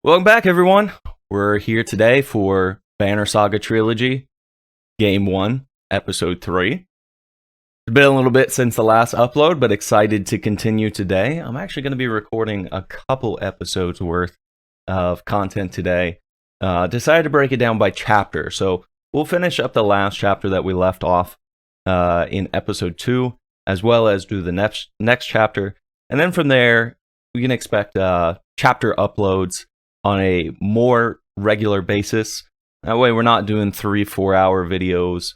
Welcome back, everyone. We're here today for Banner Saga Trilogy, Game 1, Episode 3. It's been a little bit since the last upload, but excited to continue today. I'm actually going to be recording a couple episodes worth of content today. Decided to break it down by chapter, so we'll finish up the last chapter that we left off in Episode 2, as well as do the next chapter. And then from there, we can expect chapter uploads on a more regular basis. That way we're not doing 3-4 hour videos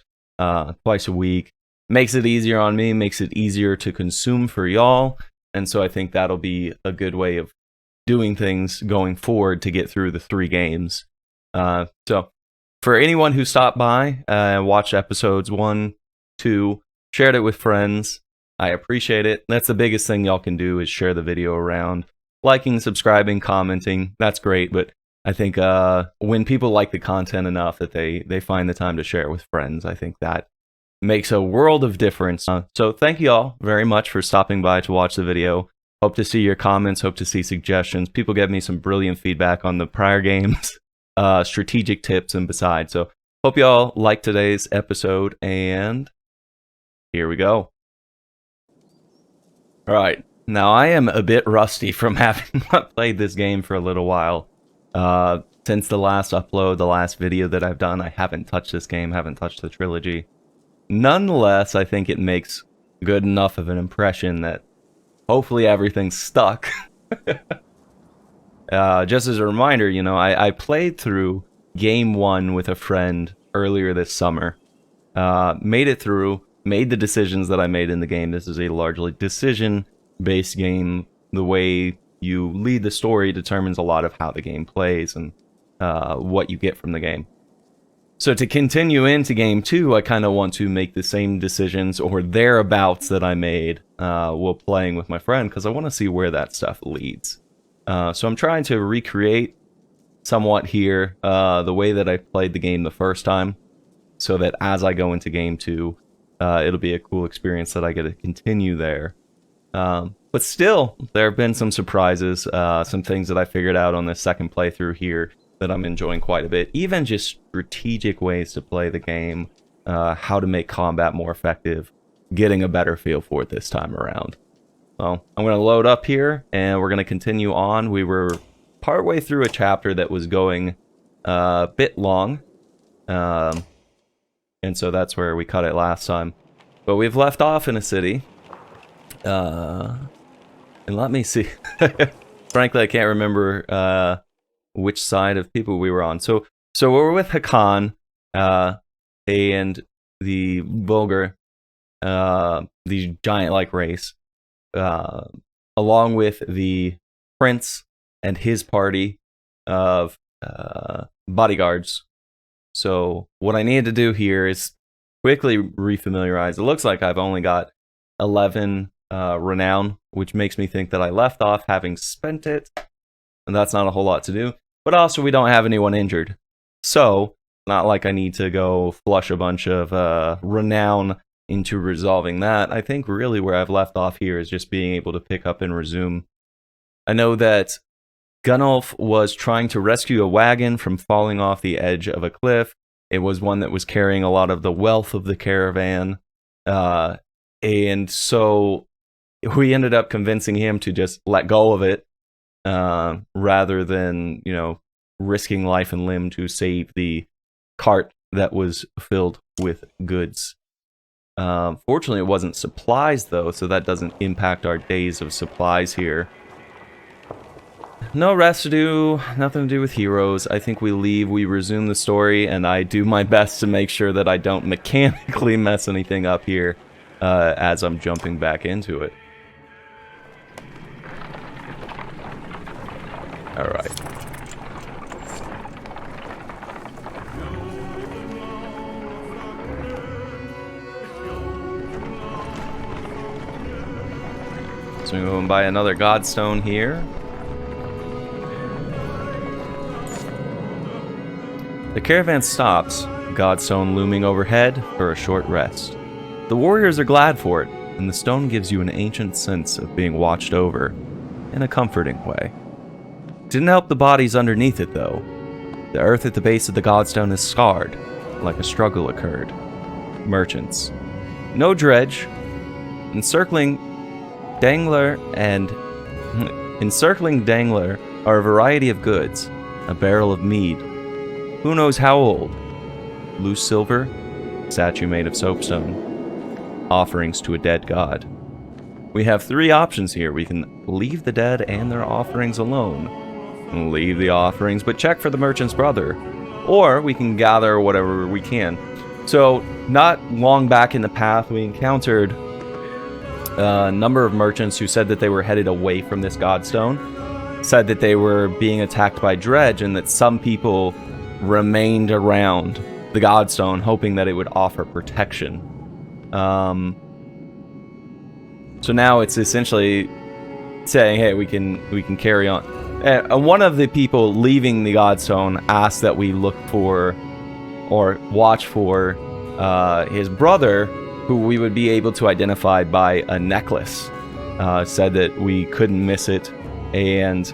twice a week. Makes it easier on me, makes it easier to consume for y'all. And so I think that'll be a good way of doing things going forward to get through the 3 games. So for anyone who stopped by and watched episodes 1, 2, shared it with friends, I appreciate it. That's the biggest thing y'all can do is share the video around. Liking, subscribing, commenting, that's great, but I think when people like the content enough that they find the time to share it with friends, I think that makes a world of difference. So thank you all very much for stopping by to watch the video. Hope to see your comments, hope to see suggestions. People gave me some brilliant feedback on the prior games, strategic tips, and besides. So hope y'all like today's episode, and here we go. All right. Now, I am a bit rusty from having not played this game for a little while. Since the last upload, the last video that I've done, I haven't touched this game, haven't touched the trilogy. Nonetheless, I think it makes good enough of an impression that hopefully everything's stuck. Just as a reminder, you know, I played through Game 1 with a friend earlier this summer. Made it through, made the decisions that I made in the game. This is a largely decision-based game. The way you lead the story determines a lot of how the game plays and what you get from the game. So to continue into Game 2, I kind of want to make the same decisions or thereabouts that I made while playing with my friend, because I want to see where that stuff leads. So I'm trying to recreate somewhat here the way that I played the game the first time, so that as I go into Game 2, it'll be a cool experience that I get to continue there. But still, there have been some surprises, some things that I figured out on this second playthrough here that I'm enjoying quite a bit. Even just strategic ways to play the game, how to make combat more effective, getting a better feel for it this time around. So I'm going to load up here, and we're going to continue on. We were partway through a chapter that was going a bit long, and so that's where we cut it last time. But we've left off in a city. And let me see. Frankly, I can't remember which side of people we were on. So we're with Hakan and the Vulgar, the giant-like race, along with the prince and his party of bodyguards. So what I need to do here is quickly refamiliarize. It looks like I've only got 11 renown, which makes me think that I left off having spent it, and that's not a whole lot to do. But also, we don't have anyone injured, so not like I need to go flush a bunch of renown into resolving that. I think really where I've left off here is just being able to pick up and resume. I know that Gunnulf was trying to rescue a wagon from falling off the edge of a cliff. It was one that was carrying a lot of the wealth of the caravan, and so we ended up convincing him to just let go of it, rather than, you know, risking life and limb to save the cart that was filled with goods. Fortunately, it wasn't supplies, though, so that doesn't impact our days of supplies here. No residue, nothing to do with heroes. I think we leave, we resume the story, and I do my best to make sure that I don't mechanically mess anything up here as I'm jumping back into it. Alright. So we're going to buy another Godstone here. The caravan stops, Godstone looming overhead, for a short rest. The warriors are glad for it, and the stone gives you an ancient sense of being watched over, in a comforting way. Didn't help the bodies underneath it, though. The earth at the base of the godstone is scarred, like a struggle occurred. Merchants. No dredge. Encircling Dangler are a variety of goods. A barrel of mead. Who knows how old? Loose silver. Statue made of soapstone. Offerings to a dead god. We have 3 options here. We can leave the dead and their offerings alone. Leave the offerings, but check for the merchant's brother. Or we can gather whatever we can. So, not long back in the path, we encountered a number of merchants who said that they were headed away from this godstone. Said that they were being attacked by dredge and that some people remained around the godstone hoping that it would offer protection. So now it's essentially saying, hey, we can carry on. One of the people leaving the godstone asked that we look for or watch for his brother, who we would be able to identify by a necklace. Said that we couldn't miss it and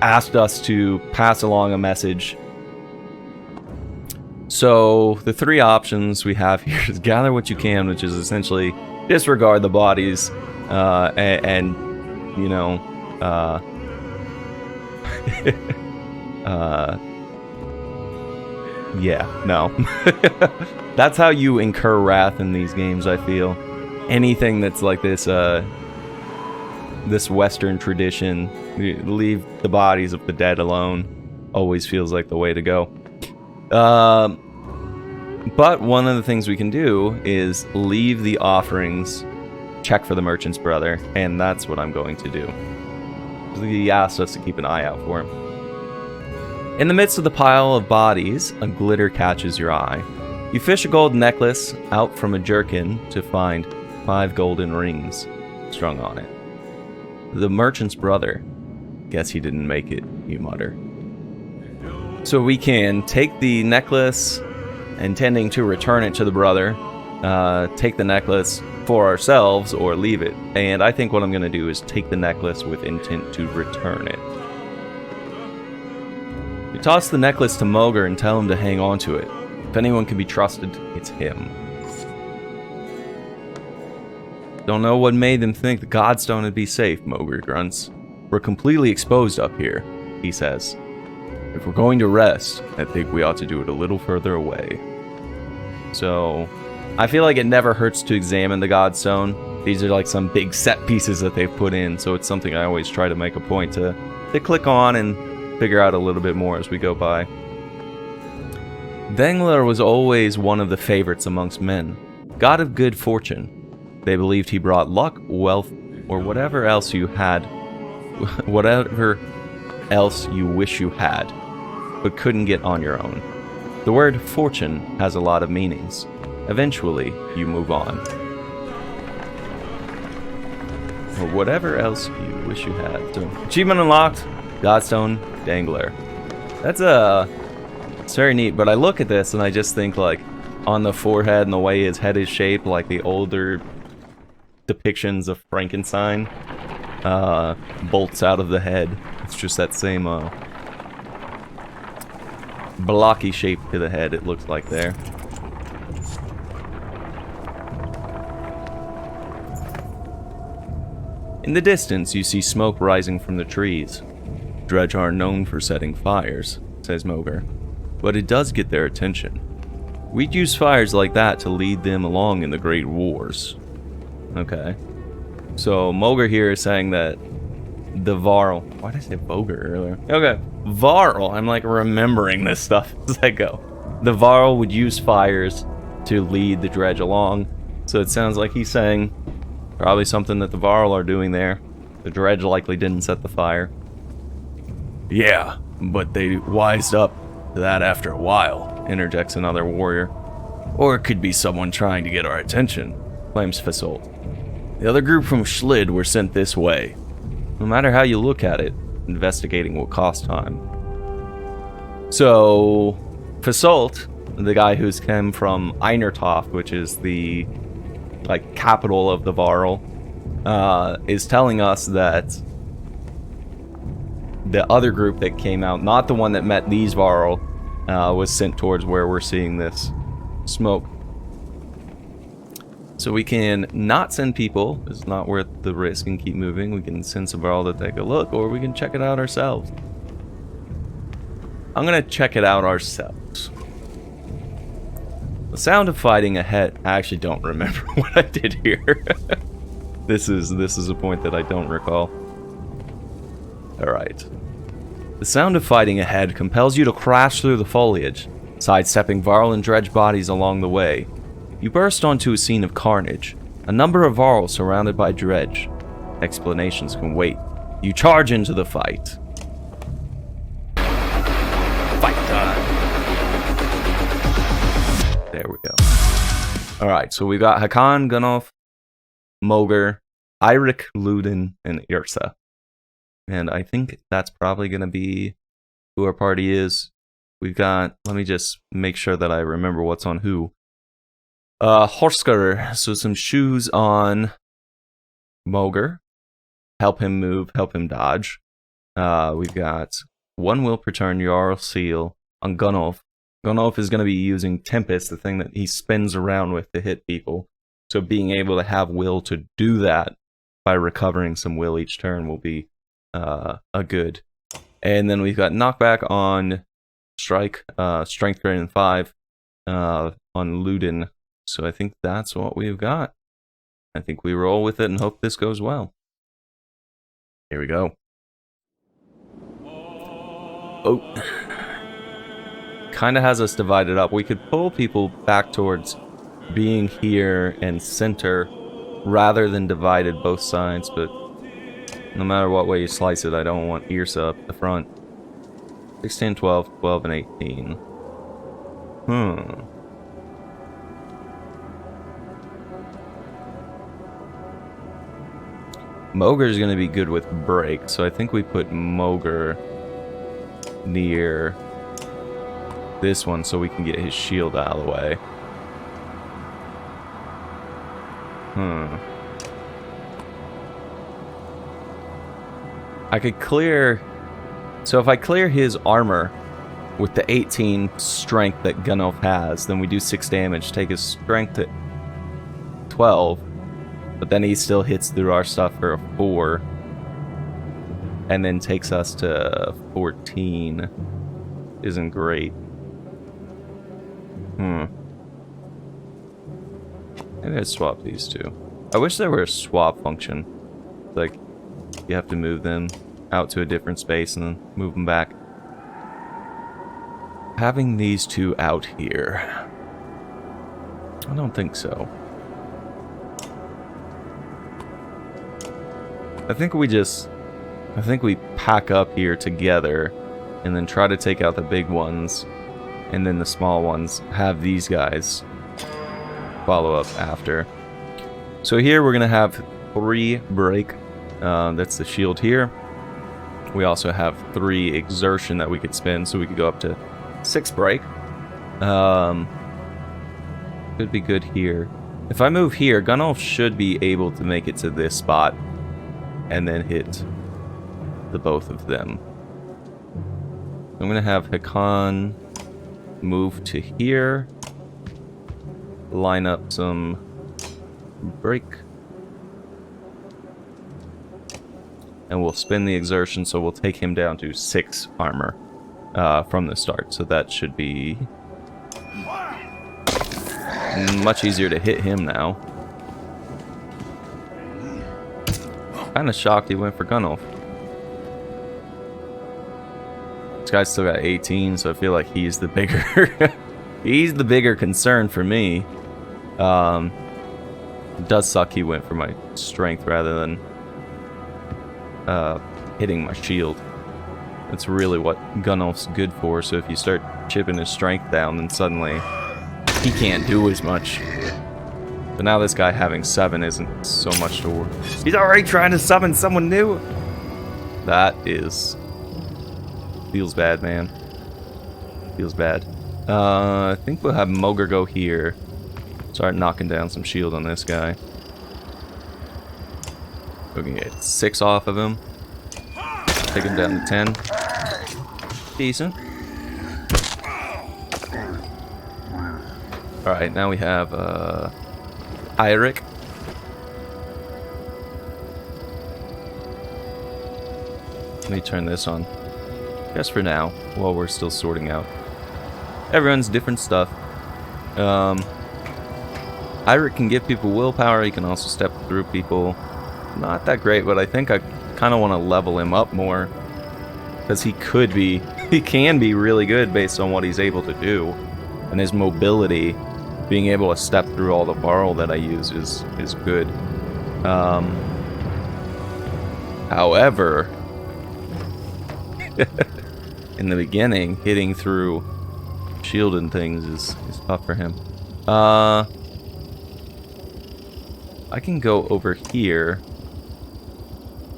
asked us to pass along a message. So the 3 options we have here is gather what you can, which is essentially disregard the bodies, and you know, yeah, no. That's how you incur wrath in these games, I feel. Anything that's like this, this Western tradition, leave the bodies of the dead alone, always feels like the way to go. But one of the things we can do is leave the offerings, check for the merchant's brother, and that's what I'm going to do. He asked us to keep an eye out for him. In the midst of the pile of bodies, a glitter catches your eye. You fish a gold necklace out from a jerkin to find 5 golden rings strung on it. The merchant's brother. Guess he didn't make it, you mutter. So we can take the necklace, intending to return it to the brother, take the necklace for ourselves, or leave it. And I think what I'm going to do is take the necklace with intent to return it. You toss the necklace to Moger and tell him to hang on to it. If anyone can be trusted, it's him. Don't know what made them think the Godstone would be safe, Moger grunts. We're completely exposed up here, he says. If we're going to rest, I think we ought to do it a little further away. So, I feel like it never hurts to examine the Godstone. These are like some big set pieces that they've put in, so it's something I always try to make a point to click on and figure out a little bit more as we go by. Dangler was always one of the favorites amongst men, god of good fortune. They believed he brought luck, wealth, or whatever else you had, whatever else you wish you had, but couldn't get on your own. The word fortune has a lot of meanings. Eventually, you move on. Or whatever else you wish you had. So, achievement unlocked, Godstone Dangler. It's very neat, but I look at this and I just think like on the forehead and the way his head is shaped, like the older depictions of Frankenstein, bolts out of the head. It's just that same blocky shape to the head, it looks like there. In the distance, you see smoke rising from the trees. Dredge aren't known for setting fires, says Moger, but it does get their attention. We'd use fires like that to lead them along in the Great Wars. Okay. So Moger here is saying that the Varl... Why did I say Boger earlier? Okay. Varl. I'm like remembering this stuff as I go. The Varl would use fires to lead the dredge along. So it sounds like he's saying probably something that the Varl are doing there. The dredge likely didn't set the fire. Yeah, but they wised up to that after a while, interjects another warrior. Or it could be someone trying to get our attention, claims Fasolt. The other group from Schlid were sent this way. No matter how you look at it, investigating will cost time. So, Fasolt, the guy who's come from Einertoft, which is the capital of the Varl, is telling us that the other group that came out, not the one that met these Varl, was sent towards where we're seeing this smoke. So we can not send people. It's not worth the risk and keep moving. We can send some Varl to take a look, or we can check it out ourselves. I'm gonna check it out ourselves. The sound of fighting ahead. I actually don't remember what I did here. This is a point that I don't recall. Alright. The sound of fighting ahead compels you to crash through the foliage, sidestepping Varl and Dredge bodies along the way. You burst onto a scene of carnage. A number of Varl surrounded by Dredge. Explanations can wait. You charge into the fight. Fight time! There we go. Alright, so we got Hakan, Gunnulf, Mogr, Eirik, Ludin, and Yrsa. And I think that's probably going to be who our party is. We've got, let me just make sure that I remember what's on who. Horsker, so some shoes on Mogr. Help him move, help him dodge. We've got one will per turn Jarl Seal on Gunnulf. Gunnulf is going to be using Tempest, the thing that he spins around with to hit people. So being able to have will to do that by recovering some will each turn will be a good. And then we've got knockback on Strike, strength greater than 5 on Ludin. So I think that's what we've got. I think we roll with it and hope this goes well. Here we go. Oh. Kind of has us divided up. We could pull people back towards being here and center rather than divided both sides, but no matter what way you slice it, I don't want Yrsa up the front. 16, 12, 12, and 18. Mogr is going to be good with break, so I think we put Mogr near this one so we can get his shield out of the way. I could clear... So if I clear his armor with the 18 strength that Gunnulf has, then we do 6 damage, take his strength to 12, but then he still hits through our stuff for a 4, and then takes us to 14. Isn't great. Maybe I'd swap these two. I wish there were a swap function. Like, you have to move them out to a different space and then move them back. Having these two out here, I don't think so. I think we pack up here together and then try to take out the big ones, and then the small ones have these guys follow up after. So here we're gonna have 3 break. That's the shield here. We also have 3 exertion that we could spend, so we could go up to 6 break. Could be good here. If I move here, Gunnulf should be able to make it to this spot and then hit the both of them. I'm gonna have Hakan move to here, line up some break, and we'll spin the exertion, so we'll take him down to 6 armor from the start. So that should be much easier to hit him now. Kinda shocked he went for Gunnulf. This guy's still got 18, so I feel like he's the bigger he's the bigger concern for me. It does suck he went for my strength rather than hitting my shield. That's really what Gunnulf's good for, so if you start chipping his strength down, then suddenly he can't do as much. But now this guy having 7 isn't so much to worry. He's already trying to summon someone new! That is... feels bad, man. Feels bad. I think we'll have Mogr go here. Start knocking down some shield on this guy. We can get 6 off of him. Take him down to 10. Decent. Alright, now we have Eirik. Let me turn this on. Just for now, while we're still sorting out everyone's different stuff. Eirik can give people willpower, he can also step through people. Not that great, but I think I kind of want to level him up more. Because he can be really good based on what he's able to do. And his mobility, being able to step through all the barrel that I use is good. However, in the beginning, hitting through shield and things is tough for him. I can go over here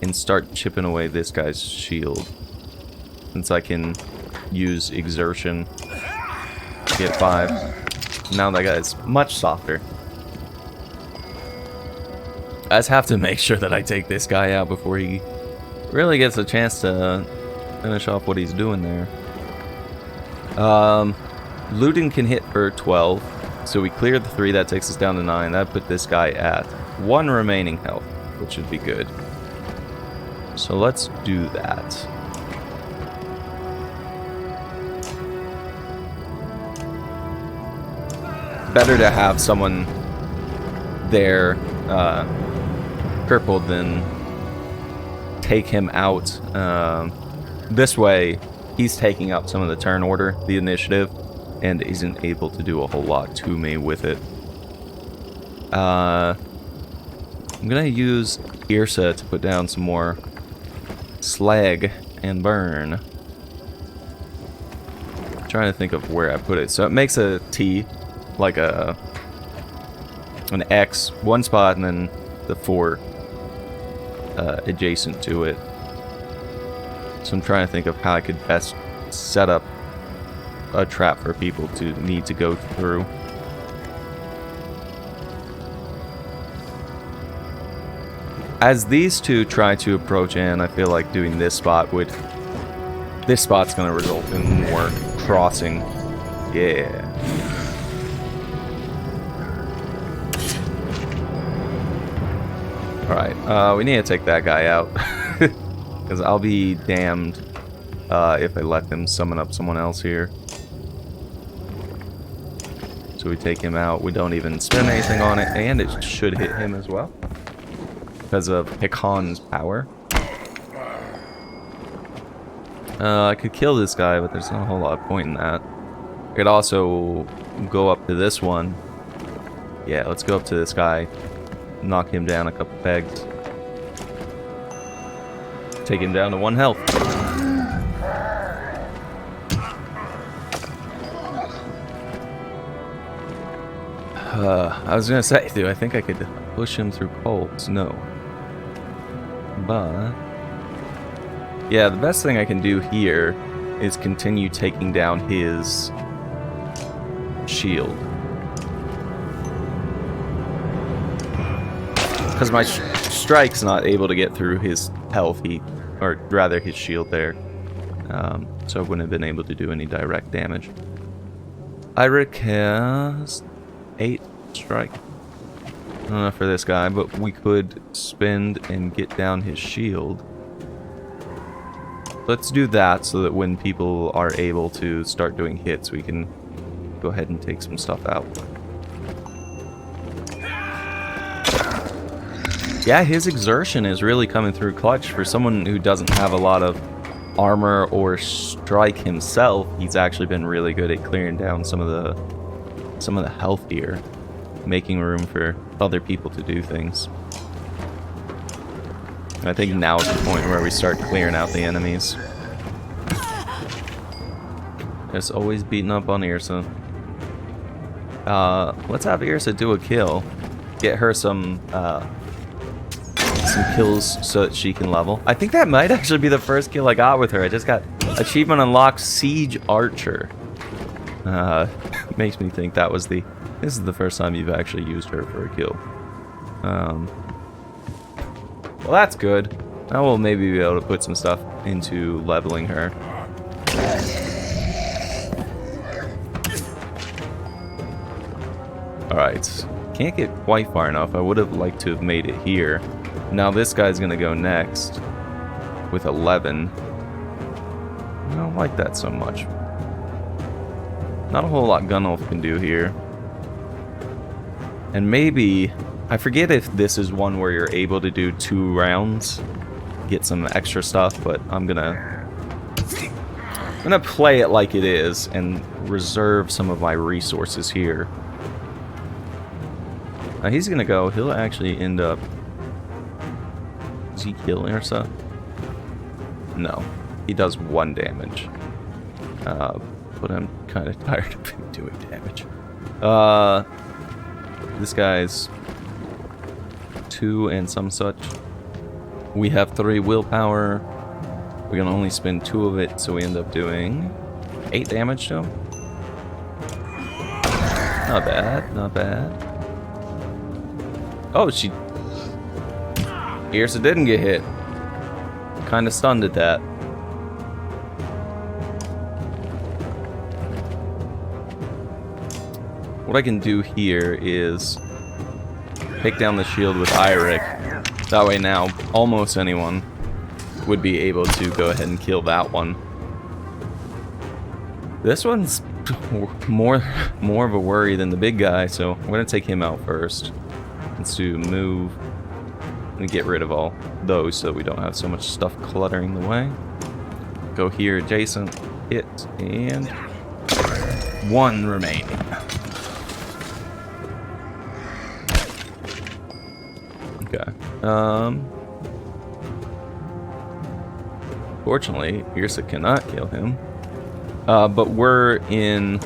and start chipping away this guy's shield. Since I can use exertion to get 5. Now that guy's much softer. I just have to make sure that I take this guy out before he really gets a chance to finish off what he's doing there. Looting can hit for 12. So we cleared the 3, that takes us down to 9. That put this guy at 1 remaining health, which should be good. So let's do that. Better to have someone there crippled than take him out. This way, he's taking up some of the turn order, the initiative, and isn't able to do a whole lot to me with it. I'm gonna use Irsa to put down some more slag and burn. I'm trying to think of where I put it. So it makes a T, like an X, one spot, and then the 4 adjacent to it. So I'm trying to think of how I could best set up a trap for people to need to go through. As these two try to approach in, I feel like doing this spot would... This spot's going to result in more crossing. Yeah. Alright, we need to take that guy out. Because I'll be damned if I let them summon up someone else here. So we take him out. We don't even spend anything on it. And it should hit him as well. Because of Hakon's power. I could kill this guy, but there's not a whole lot of point in that. I could also go up to this one. Yeah, let's go up to this guy. Knock him down a couple pegs. Take him down to 1 health. I was gonna say, dude, I think I could push him through coals. No. But... yeah, the best thing I can do here is continue taking down his shield. Because my strike's not able to get through his health, or rather his shield there. So I wouldn't have been able to do any direct damage. Eirik has 8 strike. Not enough for this guy, but we could spend and get down his shield. Let's do that so that when people are able to start doing hits, we can go ahead and take some stuff out. Yeah, his exertion is really coming through clutch. For someone who doesn't have a lot of armor or strike himself, he's actually been really good at clearing down some of the health here, making room for other people to do things. And I think now is the point where we start clearing out the enemies. It's always beating up on Irsa. Let's have Irsa do a kill. Get her some kills so that she can level. I think that might actually be the first kill I got with her. I just got achievement unlocked Siege Archer. Makes me think that was this is the first time you've actually used her for a kill. Well, that's good. I will maybe be able to put some stuff into leveling her. Alright. Can't get quite far enough. I would have liked to have made it here. Now this guy's gonna go next with 11. I don't like that so much. Not a whole lot Gunnulf can do here. And maybe, I forget if this is one where you're able to do 2 rounds, get some extra stuff, but I'm gonna play it like it is and reserve some of my resources here. Now he's gonna go, he'll actually end up... Does he kill Ursa? No. He does 1 damage. But I'm kind of tired of him doing damage. This guy's 2 and some such. We have 3 willpower. We're gonna only spend 2 of it, so we end up doing 8 damage to him. Not bad, not bad. Oh, Ursa didn't get hit. Kind of stunned at that. What I can do here is take down the shield with Eirik. That way now, almost anyone would be able to go ahead and kill that one. This one's more of a worry than the big guy, so I'm going to take him out first. Let's do move and get rid of all those so we don't have so much stuff cluttering the way. Go here, adjacent, hit, and 1 remaining. Okay. Fortunately, Ursa cannot kill him. But we're in...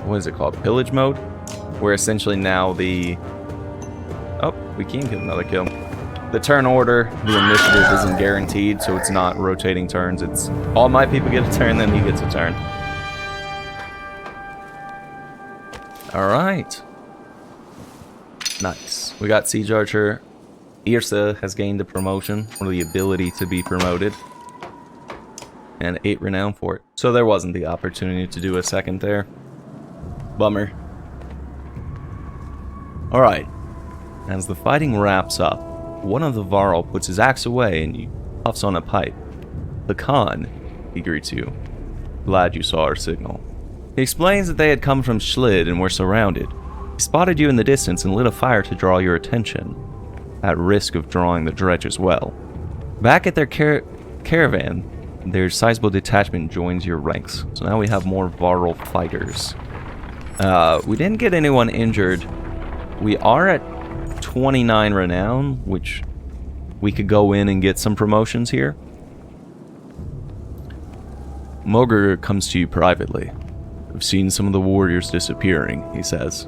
What is it called? Pillage mode? Where essentially now the... Oh, we can get another kill. The turn order, the initiative isn't guaranteed, so it's not rotating turns. It's all my people get a turn, then he gets a turn. Alright. Nice. We got Siege Archer. Ursa has gained a promotion, or the ability to be promoted. And 8 renown for it. So there wasn't the opportunity to do a second there. Bummer. Alright. As the fighting wraps up, one of the Varl puts his axe away and he puffs on a pipe. The Khan, he greets you. Glad you saw our signal. He explains that they had come from Schlid and were surrounded. He spotted you in the distance and lit a fire to draw your attention, at risk of drawing the dredge as well. Back at their caravan, their sizable detachment joins your ranks. So now we have more Varl fighters. We didn't get anyone injured. We are at 29 renown, which we could go in and get some promotions here. Mogr comes to you privately. I've seen some of the warriors disappearing, he says.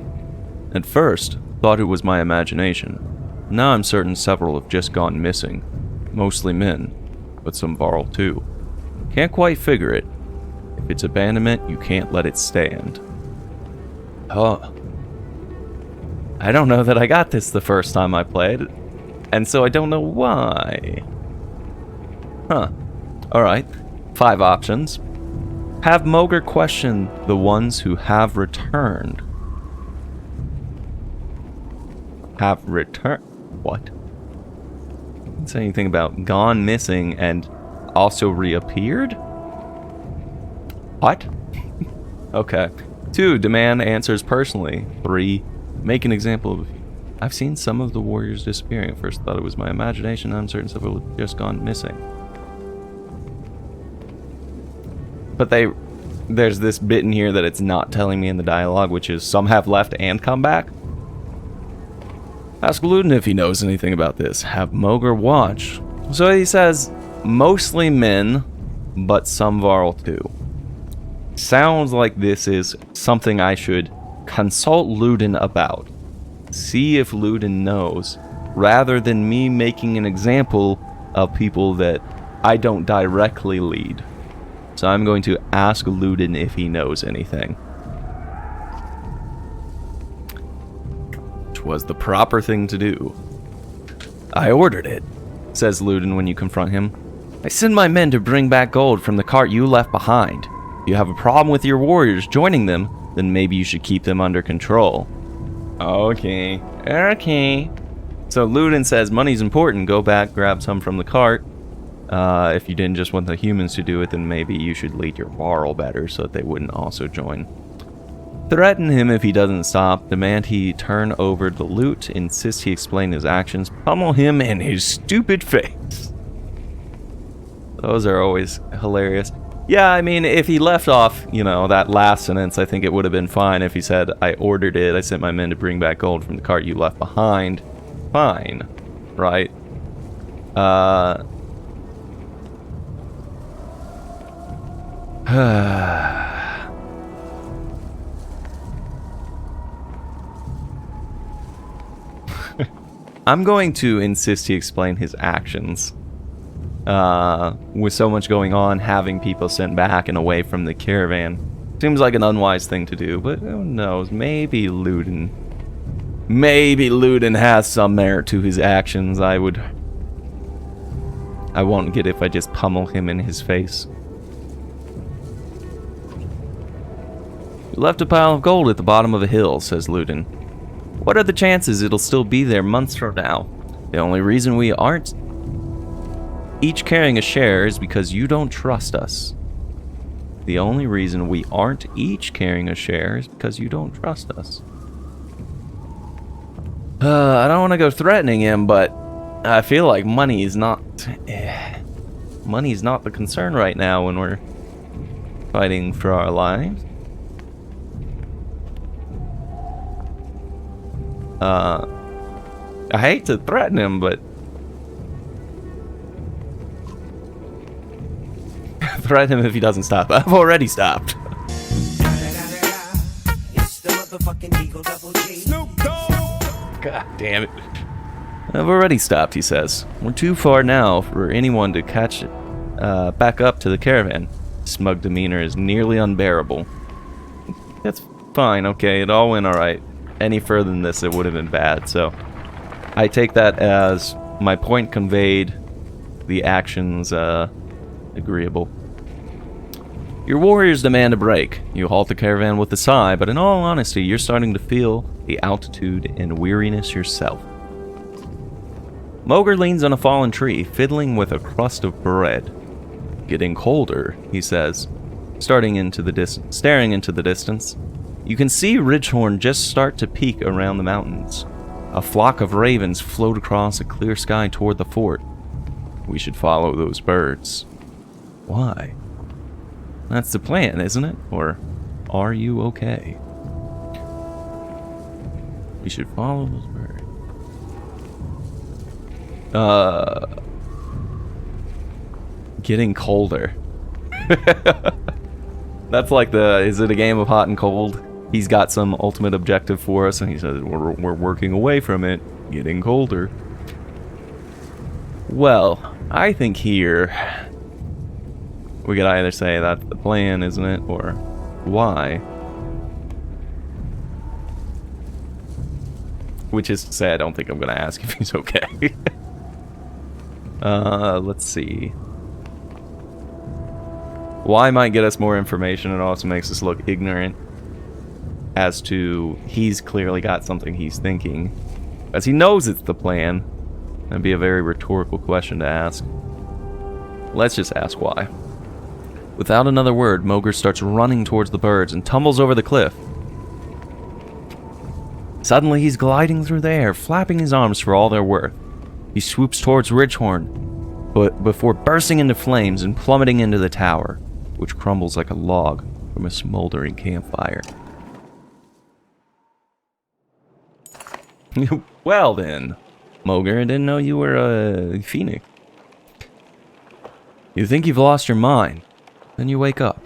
At first, thought it was my imagination. Now I'm certain several have just gone missing. Mostly men, but some Varl too. Can't quite figure it. If it's abandonment, you can't let it stand. Huh. I don't know that I got this the first time I played, and so I don't know why. Huh. Alright. 5 options. Have Mogr question the ones who have returned. Have returned? What? Didn't say anything about gone missing and also reappeared? What? Okay. 2. Demand answers personally. 3. Make an example of... I've seen some of the warriors disappearing. At first thought it was my imagination. I'm certain several have just gone missing. But there's this bit in here that it's not telling me in the dialogue, which is some have left and come back. Ask Ludin if he knows anything about this. Have Mogr watch. So he says, mostly men, but some Varl too. Sounds like this is something I should consult Ludin about. See if Ludin knows, rather than me making an example of people that I don't directly lead. So I'm going to ask Ludin if he knows anything. Which was the proper thing to do. I ordered it. says Ludin when you confront him. I send my men to bring back gold from the cart you left behind. If you have a problem with your warriors joining them, then maybe you should keep them under control. Okay. So Ludin says money's important, go back, grab some from the cart. If you didn't just want the humans to do it, then maybe you should lead your Varl better so that they wouldn't also join. Threaten him if he doesn't stop, demand he turn over the loot, insist he explain his actions, pummel him in his stupid face. Those are always hilarious. Yeah, I mean, if he left off, you know, that last sentence, I think it would have been fine if he said, I ordered it, I sent my men to bring back gold from the cart you left behind. Fine. Right? I'm going to insist he explain his actions. With so much going on, having people sent back and away from the caravan seems like an unwise thing to do, but who knows? Maybe Ludin has some merit to his actions. I won't get if I just pummel him in his face. You left a pile of gold at the bottom of a hill, says Ludin. What are the chances it'll still be there months from now? The only reason we aren't each carrying a share is because you don't trust us. The only reason we aren't each carrying a share is because you don't trust us. I don't want to go threatening him, but I feel like money is not the concern right now when we're fighting for our lives. I hate to threaten him, but threaten him if he doesn't stop. I've already stopped. God damn it. I've already stopped, he says. We're too far now for anyone to catch it back up to the caravan. Smug demeanor is nearly unbearable. That's fine, okay, it all went alright. Any further than this, it would have been bad, so I take that as my point conveyed, the actions agreeable. Your warriors demand a break. You halt the caravan with a sigh, but in all honesty, you're starting to feel the altitude and weariness yourself. Moger leans on a fallen tree, fiddling with a crust of bread. Getting colder, he says, staring into the distance. You can see Ridgehorn just start to peek around the mountains. A flock of ravens float across a clear sky toward the fort. We should follow those birds. Why? That's the plan, isn't it? Or are you okay? We should follow those birds. Getting colder. That's like is it a game of hot and cold? He's got some ultimate objective for us, and he says, we're working away from it, getting colder. Well, I think here we could either say that's the plan, isn't it, or why? Which is to say, I don't think I'm going to ask if he's okay. Let's see. Why might get us more information. It also makes us look ignorant as to he's clearly got something he's thinking. As he knows it's the plan. That'd be a very rhetorical question to ask. Let's just ask why. Without another word, Moger starts running towards the birds and tumbles over the cliff. Suddenly, he's gliding through the air, flapping his arms for all they're worth. He swoops towards Ridgehorn, but before bursting into flames and plummeting into the tower, which crumbles like a log from a smoldering campfire. Well then, Moger, I didn't know you were a phoenix. You think you've lost your mind, then you wake up.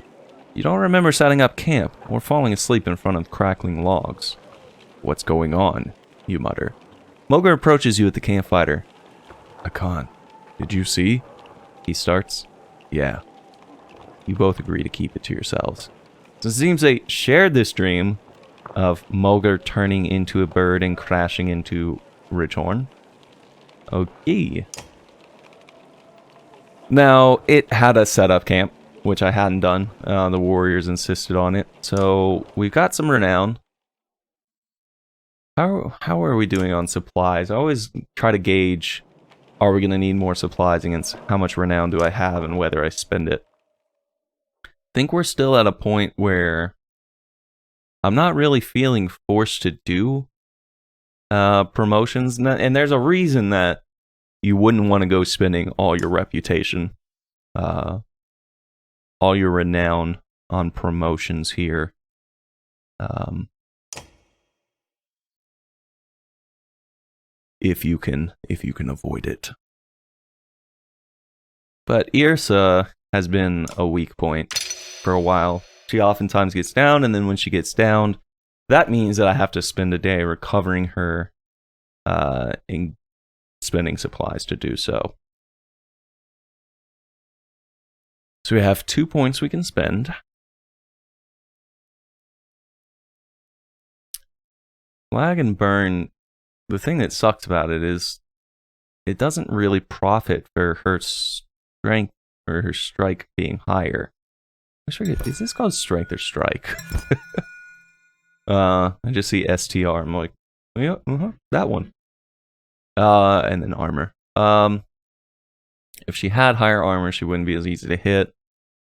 You don't remember setting up camp or falling asleep in front of crackling logs. What's going on? You mutter. Moger approaches you at the campfire. Akan, did you see? He starts. Yeah. You both agree to keep it to yourselves. So it seems they shared this dream of Moger turning into a bird and crashing into Ridgehorn. Okay. Now, it had a setup camp, which I hadn't done. The warriors insisted on it. So, we've got some renown. How are we doing on supplies? I always try to gauge, are we going to need more supplies against how much renown do I have and whether I spend it. I think we're still at a point where I'm not really feeling forced to do promotions. And there's a reason that you wouldn't want to go spending all your reputation, all your renown on promotions here. If you can avoid it. But Irsa has been a weak point for a while. She oftentimes gets down, and then when she gets down, that means that I have to spend a day recovering her and spending supplies to do so. So we have 2 points we can spend. Lag and burn, the thing that sucks about it is it doesn't really profit for her strength or her strike being higher. I forget, is this called strength or strike? I just see STR. I'm like, yeah, that one. And then armor. If she had higher armor, she wouldn't be as easy to hit.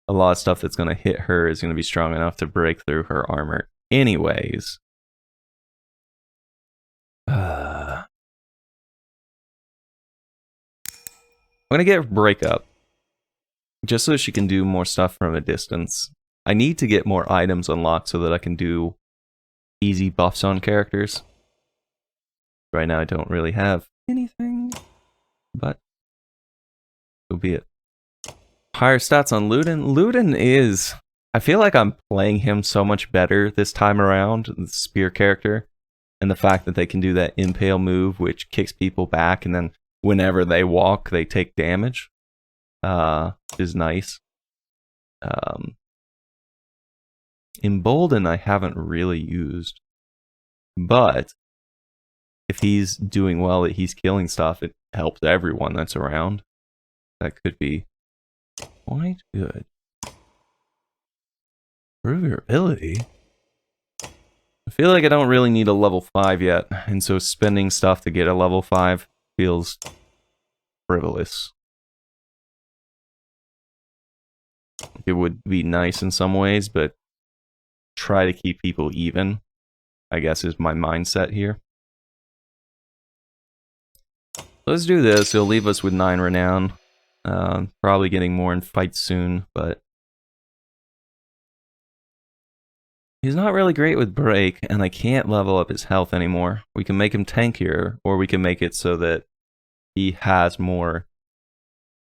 A lot of stuff that's going to hit her is going to be strong enough to break through her armor anyways. I'm going to get breakup. Just so she can do more stuff from a distance. I need to get more items unlocked so that I can do easy buffs on characters. Right now I don't really have anything, but so be it. Higher stats on Ludin. Ludin is... I feel like I'm playing him so much better this time around, the spear character. And the fact that they can do that impale move, which kicks people back, and then whenever they walk, they take damage. Is nice. Embolden I haven't really used. But if he's doing well, that he's killing stuff, it helps everyone that's around. That could be quite good. Improve your ability? I feel like I don't really need a level 5 yet, and so spending stuff to get a level 5 feels frivolous. It would be nice in some ways, but try to keep people even, I guess, is my mindset here. Let's do this. It'll leave us with 9 renown. Probably getting more in fights soon, but he's not really great with break, and I can't level up his health anymore. We can make him tankier, or we can make it so that he has more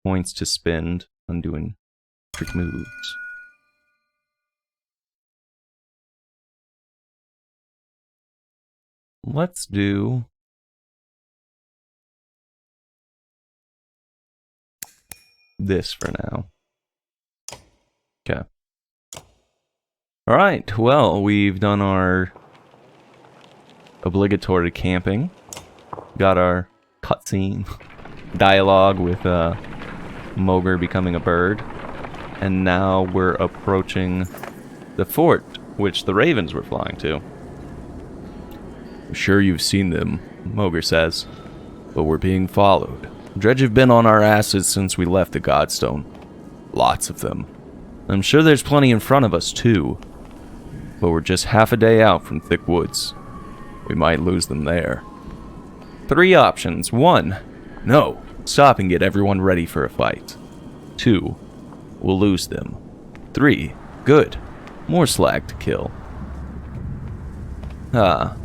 points to spend on doing trick moves. Let's do this for now. Okay. Alright, well, we've done our obligatory camping. Got our cutscene dialogue with Mogr becoming a bird. And now we're approaching the fort, which the ravens were flying to. I'm sure you've seen them, Mogr says, but we're being followed. Dredge have been on our asses since we left the Godstone. Lots of them. I'm sure there's plenty in front of us, too. But we're just half a day out from thick woods. We might lose them there. 3 options. 1. No. Stop and get everyone ready for a fight. 2. We'll lose them. 3. Good. More slag to kill. So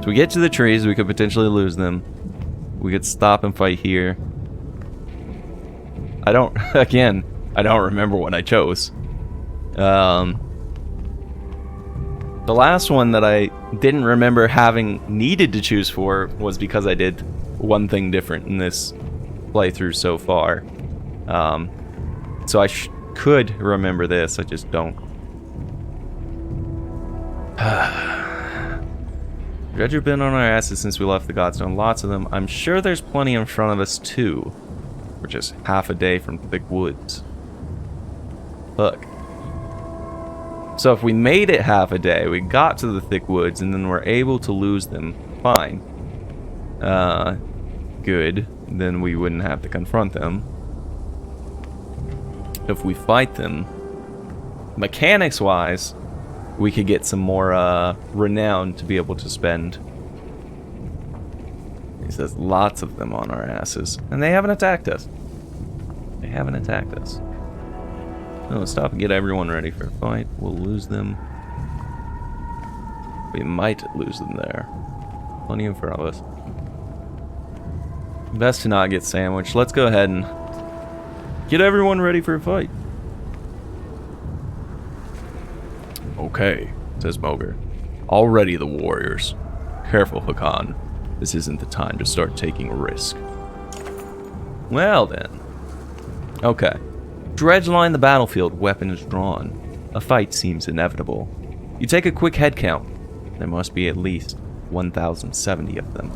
we get to the trees, we could potentially lose them. We could stop and fight here. I don't remember what I chose. The last one that I didn't remember having needed to choose for was because I did one thing different in this playthrough so far. So I could remember this, I just don't. Dredge have been on our asses since we left the Godstone. Lots of them. I'm sure there's plenty in front of us, too. which is half a day from thick woods. Look. So if we made it half a day, we got to the thick woods, and then we're able to lose them, fine. Good. Then we wouldn't have to confront them. If we fight them, mechanics-wise, we could get some more renown to be able to spend. He says lots of them on our asses. And they haven't attacked us. They haven't attacked us. No, stop and get everyone ready for a fight. We'll lose them. We might lose them there. Plenty in front of us. Best to not get sandwiched. Let's go ahead and get everyone ready for a fight. Okay, says Moger. Already the warriors. Careful, Hakan. This isn't the time to start taking a risk. Well then. Okay. Dredge line the battlefield, weapons drawn. A fight seems inevitable. You take a quick head count. There must be at least 1,070 of them.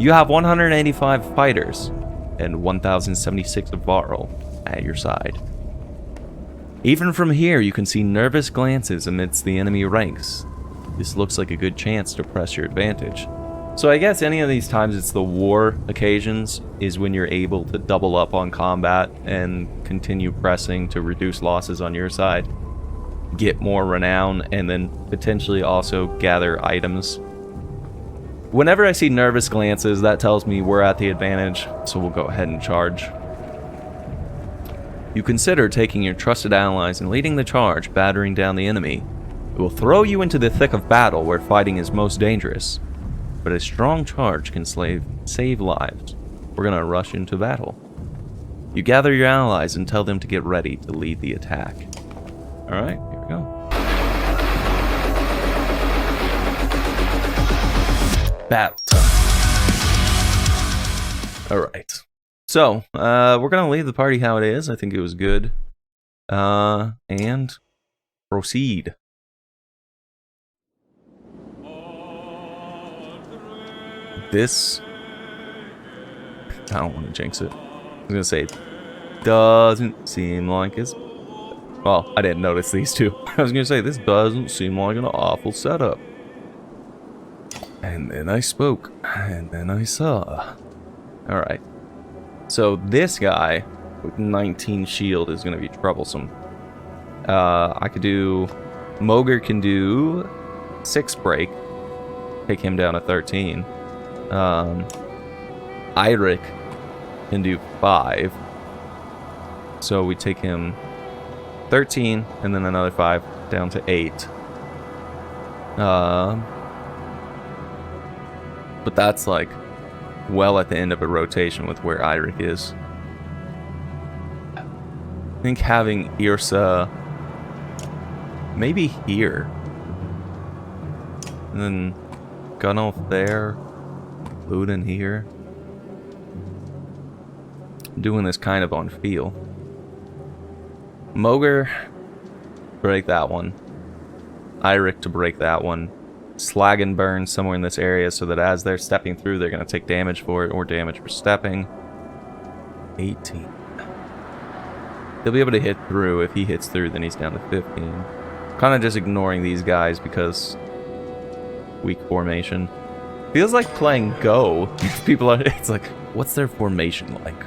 You have 185 fighters and 1,076 of Varl at your side. Even from here, you can see nervous glances amidst the enemy ranks. This looks like a good chance to press your advantage. So I guess any of these times it's the war occasions is when you're able to double up on combat and continue pressing to reduce losses on your side, get more renown, and then potentially also gather items. Whenever I see nervous glances, that tells me we're at the advantage, so we'll go ahead and charge. You consider taking your trusted allies and leading the charge, battering down the enemy. It will throw you into the thick of battle where fighting is most dangerous. But a strong charge can save lives. We're gonna rush into battle. You gather your allies and tell them to get ready to lead the attack. Alright, here we go. Battle time. Alright. So, we're gonna leave the party how it is. I think it was good. And proceed. This, I don't want to jinx it. I was gonna say, doesn't seem like it's, well, I didn't notice these two. I was gonna say, this doesn't seem like an awful setup. And then I spoke, and then I saw. Alright. So this guy with 19 shield is gonna be troublesome. I could do, Moger can do 6 break, take him down to 13. Eirik can do 5. So we take him 13 and then another 5 down to 8. But that's like well at the end of a rotation with where Eirik is. I think having Yrsa maybe here. And then Gunnulf there. Ludin here. I'm doing this kind of on feel. Moger, break that one. Eirik to break that one. Slag and burn somewhere in this area so that as they're stepping through, they're going to take damage for it or damage for stepping. 18. He'll be able to hit through. If he hits through, then he's down to 15. Kind of just ignoring these guys because weak formation. Feels like playing Go. People are, it's like, what's their formation like?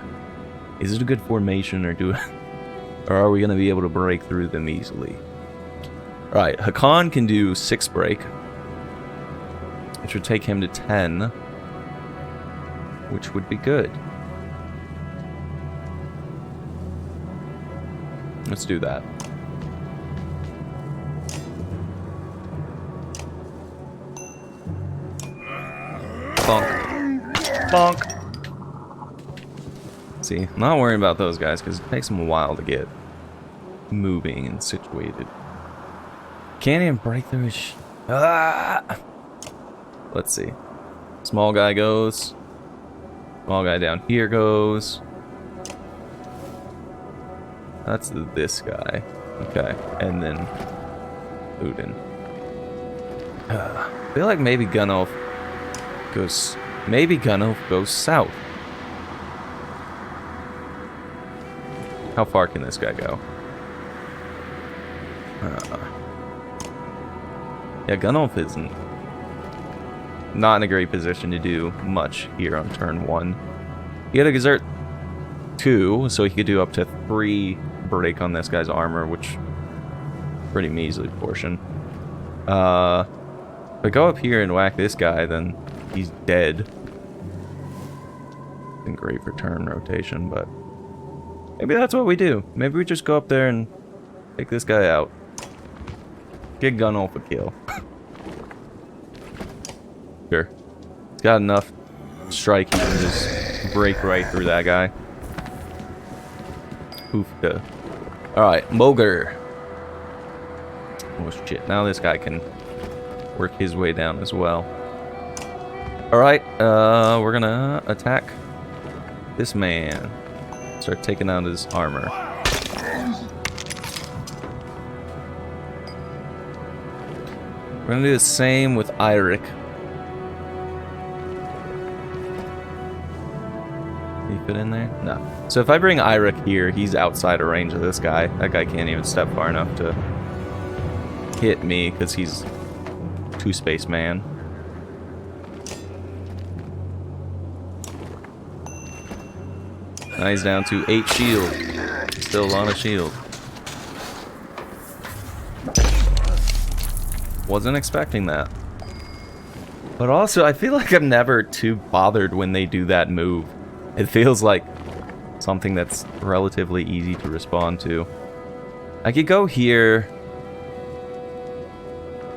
Is it a good formation or or are we going to be able to break through them easily? Alright, Hakan can do 6 break. Which would take him to 10. Which would be good. Let's do that. Bonk. Bonk. See, I'm not worrying about those guys because it takes them a while to get moving and situated. Can't even break through his Let's see. Small guy goes. Small guy down here goes. That's this guy. Okay. And then Udin. I feel like maybe Gunnulf goes... Maybe Gunnulf goes south. How far can this guy go? Yeah, Gunolf isn't not in a great position to do much here on turn 1. He had a Gazert 2, so he could do up to 3 break on this guy's armor, which pretty measly portion. If I go up here and whack this guy, then he's dead. Isn't great for turn rotation, but maybe that's what we do. Maybe we just go up there and take this guy out. Get Gunolf a kill. Sure. He's got enough strike, he can just break right through that guy. Hoofda. Alright, Moger. Oh shit, now this guy can work his way down as well. Alright, we're gonna attack this man. Start taking out his armor. We're gonna do the same with Eirik. Can you fit in there? No. So if I bring Eirik here, he's outside of range of this guy. That guy can't even step far enough to hit me because he's 2 space man. Now he's down to 8 shield. Still on a shield. Wasn't expecting that. But also, I feel like I'm never too bothered when they do that move. It feels like something that's relatively easy to respond to. I could go here.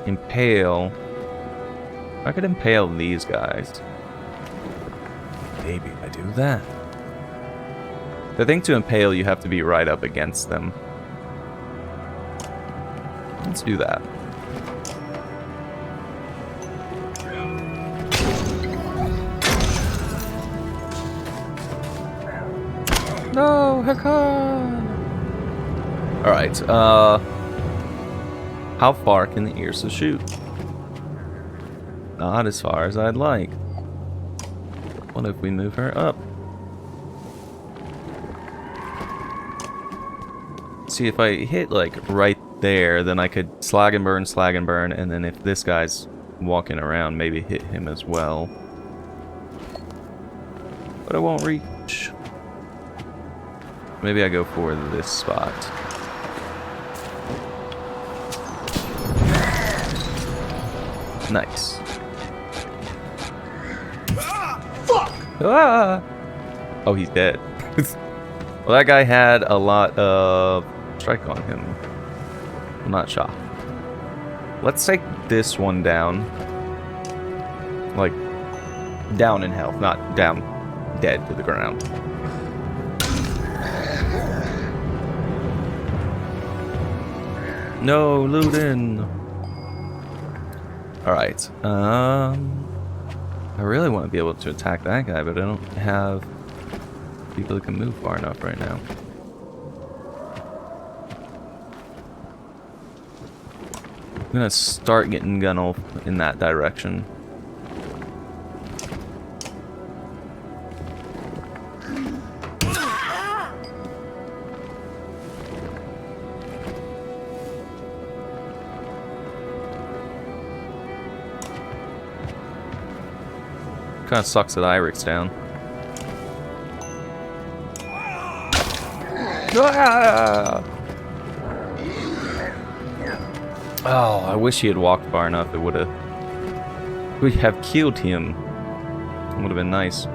Impale. I could impale these guys. Maybe I do that. I think to impale, you have to be right up against them. Let's do that. No, Hakan! Alright, how far can the Ursa shoot? Not as far as I'd like. What if we move her up? See, if I hit, like, right there, then I could slag and burn, and then if this guy's walking around, maybe hit him as well. But I won't reach. Maybe I go for this spot. Nice. Fuck! Ah! Oh, he's dead. Well, that guy had a lot of strike on him. I'm not shocked. Let's take this one down. Like, down in health, not down dead to the ground. No, Ludin. Alright, I really want to be able to attack that guy, but I don't have people that can move far enough right now. I'm gonna start getting Gunolf in that direction. Kind of sucks that Eirik's down. Ah! Oh, I wish he had walked far enough. It would have. We have killed him. It would have been nice.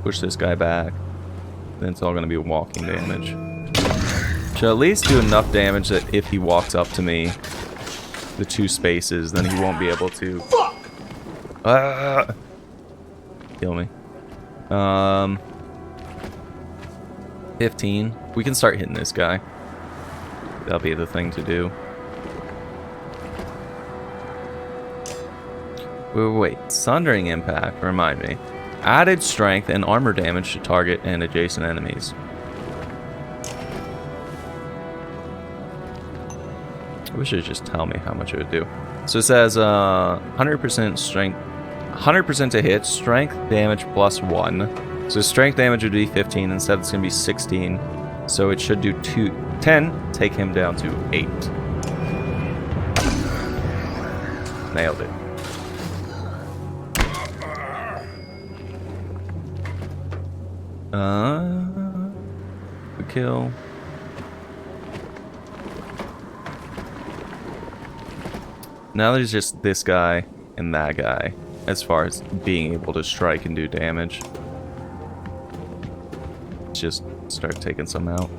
Push this guy back. Then it's all going to be walking damage. Should at least do enough damage that if he walks up to me, the 2 spaces, then he won't be able to. Fuck! Kill me. 15. We can start hitting this guy. That'll be the thing to do. Wait. Sundering Impact, remind me. Added strength and armor damage to target and adjacent enemies. I wish it would just tell me how much it would do. So it says 100% strength, 100% to hit, strength damage plus 1. So strength damage would be 15, instead it's going to be 16. So it should do 10, take him down to 8. Nailed it. The kill. Now there's just this guy and that guy as far as being able to strike and do damage. Let's just start taking some out.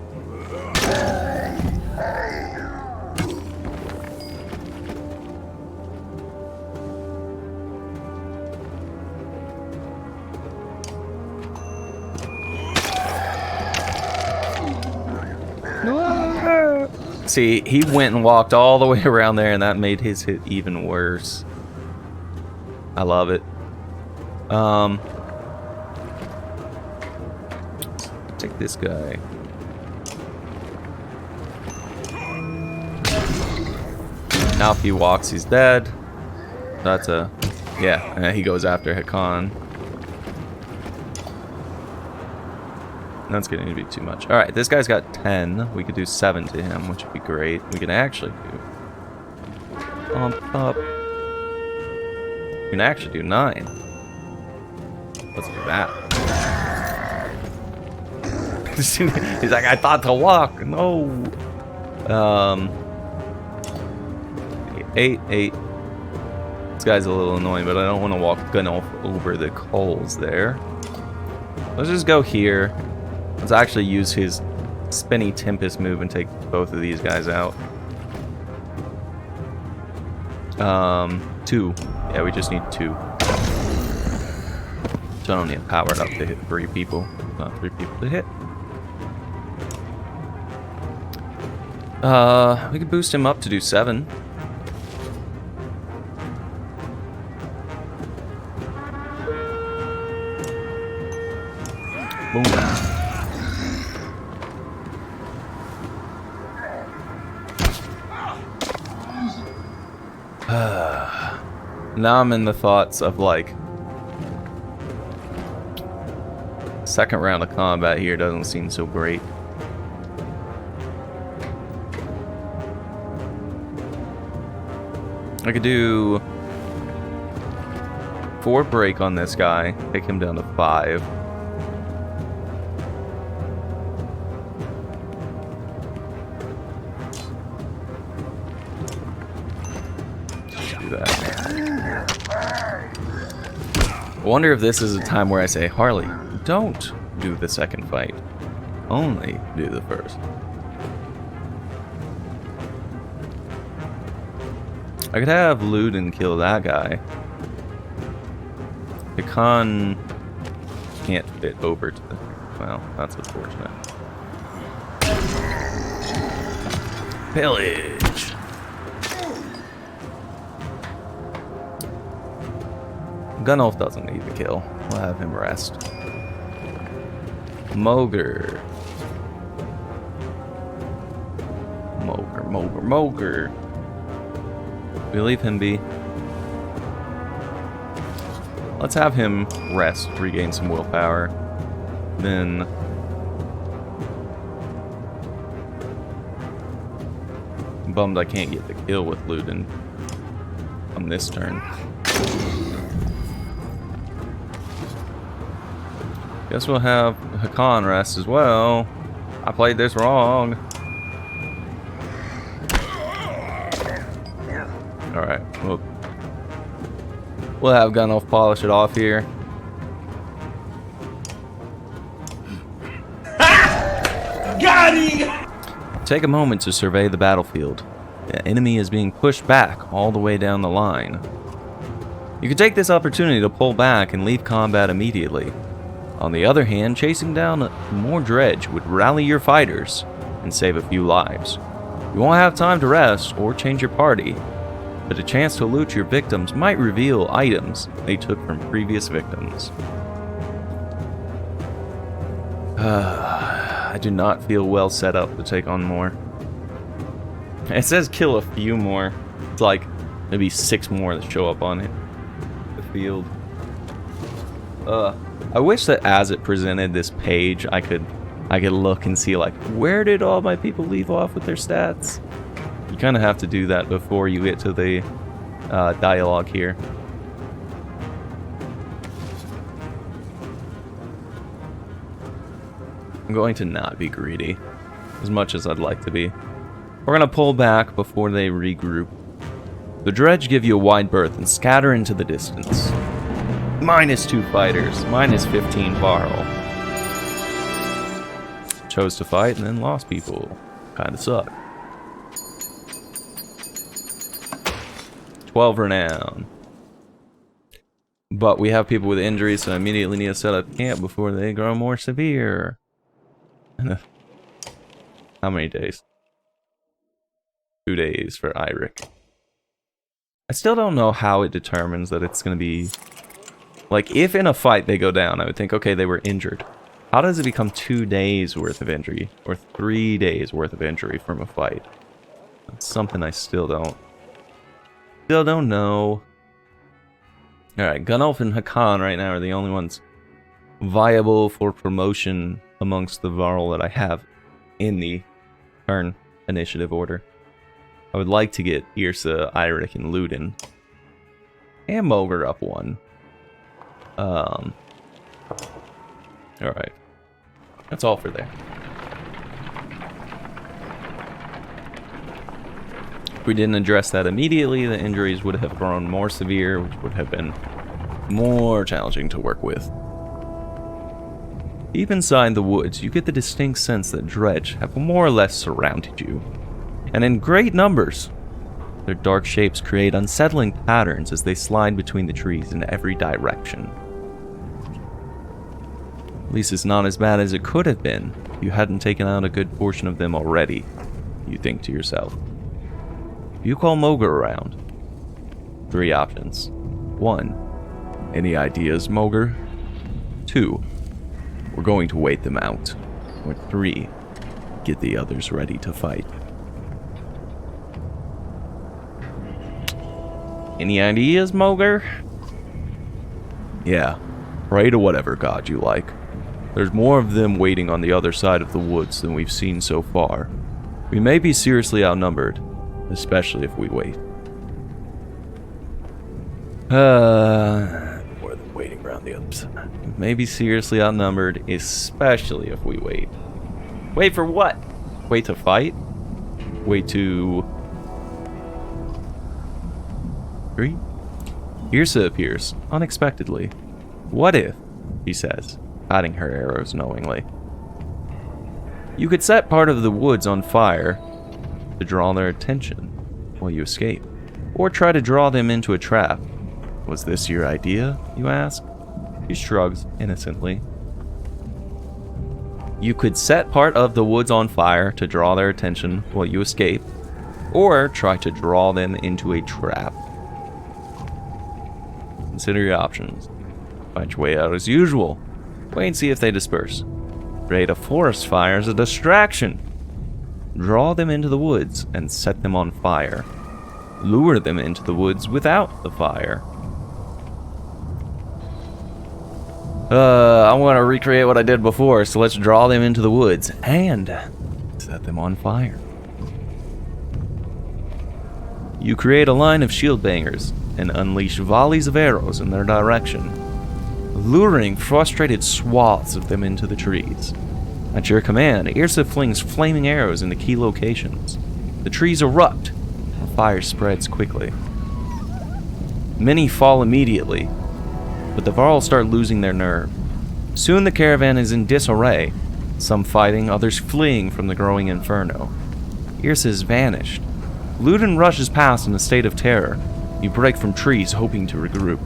See, he went and walked all the way around there, and that made his hit even worse. I love it. Take this guy. Now if he walks, he's dead. That's a... yeah, and he goes after Hakan. That's getting to be too much. Alright, this guy's got 10. We could do 7 to him, which would be great. We can actually do... pump up. We can actually do 9. Let's do that. He's like, I thought to walk. No. 8, 8. This guy's a little annoying, but I don't want to walk gun off over the coals there. Let's just go here. Let's actually use his spinny Tempest move and take both of these guys out. 2. Yeah, we just need 2. So I don't need powered up to hit 3 people. Not 3 people to hit. We could boost him up to do 7. Boom. Now I'm in the thoughts of like second round of combat here doesn't seem so great. I could do 4 break on this guy, take him down to 5. I wonder if this is a time where I say, Harley, don't do the second fight. Only do the first. I could have Luden kill that guy. Hakan can't fit over to the... well, that's unfortunate. Pillage! Gunolf doesn't need the kill. We'll have him rest. Mogre. Mogre. We leave him be. Let's have him rest, regain some willpower. Then... I'm bummed I can't get the kill with Luden on this turn. Guess we'll have Hakan rest as well. I played this wrong. Alright, we'll have Gunolf polish it off here. Got him! Take a moment to survey the battlefield. The enemy is being pushed back all the way down the line. You can take this opportunity to pull back and leave combat immediately. On the other hand, chasing down more dredge would rally your fighters and save a few lives. You won't have time to rest or change your party, but a chance to loot your victims might reveal items they took from previous victims. I do not feel well set up to take on more. It says kill a few more. It's like maybe 6 more that show up on it. The field. I wish that as it presented this page, I could look and see like, where did all my people leave off with their stats? You kind of have to do that before you get to the dialogue here. I'm going to not be greedy, as much as I'd like to be. We're going to pull back before they regroup. The dredge give you a wide berth and scatter into the distance. -2 fighters, -15 Varl. Chose to fight and then lost people. Kinda suck. 12 renown. But we have people with injuries, so I immediately need to set up camp before they grow more severe. How many days? 2 days for Eirik. I still don't know how it determines that it's going to be... Like, if in a fight they go down, I would think, okay, they were injured. How does it become 2 days worth of injury? Or 3 days worth of injury from a fight? That's something I still don't know. Alright, Gunnulf and Hakan right now are the only ones viable for promotion amongst the Varl that I have in the turn initiative order. I would like to get Yrsa, Eirik, and Ludin. And Moger up 1. Alright. That's all for there. If we didn't address that immediately, the injuries would have grown more severe, which would have been more challenging to work with. Deep inside the woods, you get the distinct sense that dredge have more or less surrounded you. And in great numbers. Their dark shapes create unsettling patterns as they slide between the trees in every direction. At least it's not as bad as it could have been if you hadn't taken out a good portion of them already, you think to yourself. You call Moger around. 3 options. 1. Any ideas, Moger? 2. We're going to wait them out. Or 3. Get the others ready to fight. Any ideas, Moger? Yeah. Pray to whatever god you like. There's more of them waiting on the other side of the woods than we've seen so far. We may be seriously outnumbered, especially if we wait. More than waiting around the other side. We may be seriously outnumbered, especially if we wait. Wait for what? Wait to fight? Wait to... 3? Yrsa appears, unexpectedly. What if, he says, hiding her arrows knowingly. You could set part of the woods on fire to draw their attention while you escape, or try to draw them into a trap. Was this your idea, you ask? He shrugs innocently. You could set part of the woods on fire to draw their attention while you escape, or try to draw them into a trap. Consider your options. Find your way out as usual. Wait and see if they disperse. Create a forest fire as a distraction. Draw them into the woods and set them on fire. Lure them into the woods without the fire. I want to recreate what I did before, so let's draw them into the woods and set them on fire. You create a line of shield bangers and unleash volleys of arrows in their direction, luring frustrated swaths of them into the trees. At your command, Yrsa flings flaming arrows into key locations. The trees erupt, and fire spreads quickly. Many fall immediately, but the Varl start losing their nerve. Soon the caravan is in disarray, some fighting, others fleeing from the growing inferno. Yrsa has vanished. Ludin rushes past in a state of terror. You break from trees, hoping to regroup.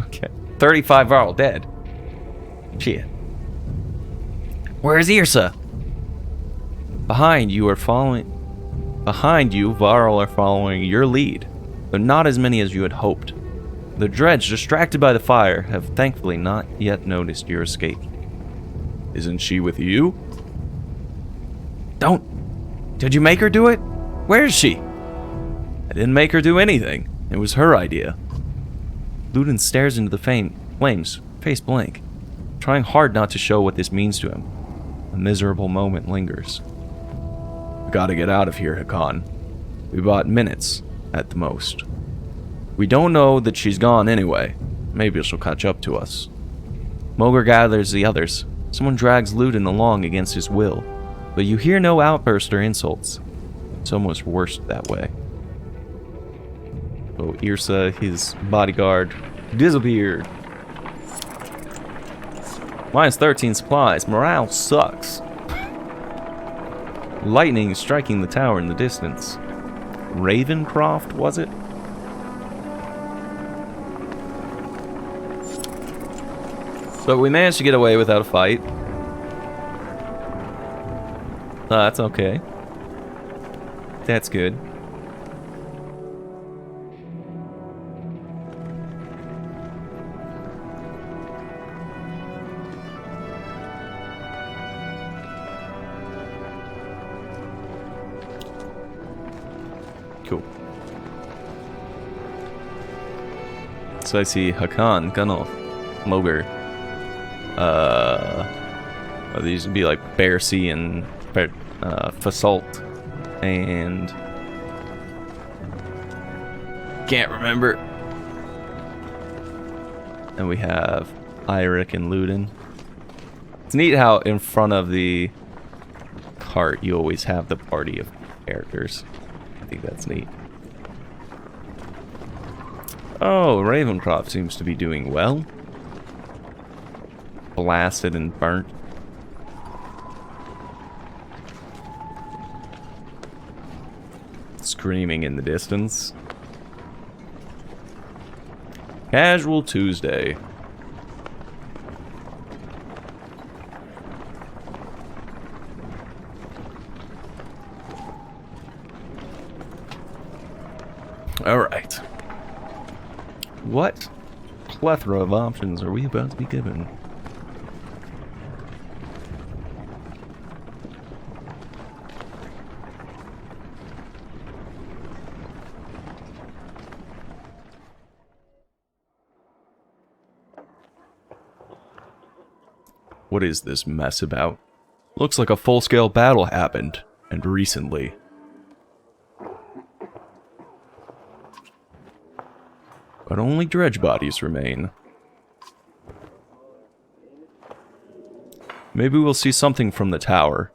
Okay. 35 Varl dead. Shit. Where's Yrsa? Behind you, Varl are following your lead, though not as many as you had hoped. The dredge, distracted by the fire, have thankfully not yet noticed your escape. Isn't she with you? Don't Did you make her do it? Where is she? I didn't make her do anything. It was her idea. Luden stares into the flames, face blank, trying hard not to show what this means to him. A miserable moment lingers. We gotta get out of here, Hakan. We bought minutes, at the most. We don't know that she's gone anyway. Maybe she'll catch up to us. Moger gathers the others. Someone drags Luden along against his will, but you hear no outburst or insults. It's almost worse that way. So Irsa, his bodyguard, disappeared. -13 supplies. Morale sucks. Lightning striking the tower in the distance. Ravencroft, was it? But we managed to get away without a fight. That's okay. That's good. Cool. So I see Hakan, Gunnulf, Moger. These would be like Bercy and Fasalt, and can't remember. And we have Eirik and Luden. It's neat how in front of the cart you always have the party of characters. I think that's neat. Oh, Ravencroft seems to be doing well. Blasted and burnt. Screaming in the distance. Casual Tuesday. Alright. What plethora of options are we about to be given? What is this mess about? Looks like a full-scale battle happened, and recently. But only dredge bodies remain. Maybe we'll see something from the tower.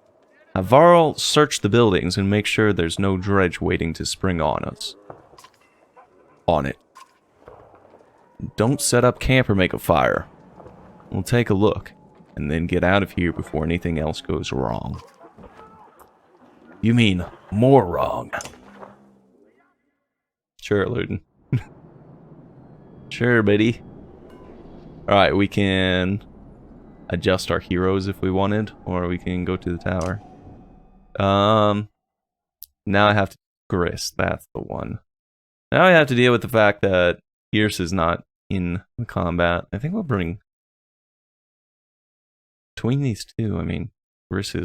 Have Varl search the buildings and make sure there's no dredge waiting to spring on us. On it. Don't set up camp or make a fire. We'll take a look, and then get out of here before anything else goes wrong. You mean more wrong? Sure, Luden. Sure, buddy. Alright, we can adjust our heroes if we wanted, or we can go to the tower. Now I have to grist, that's the one. Now I have to deal with the fact that Pierce is not in the combat. I think we'll bring between these two. I mean, Gris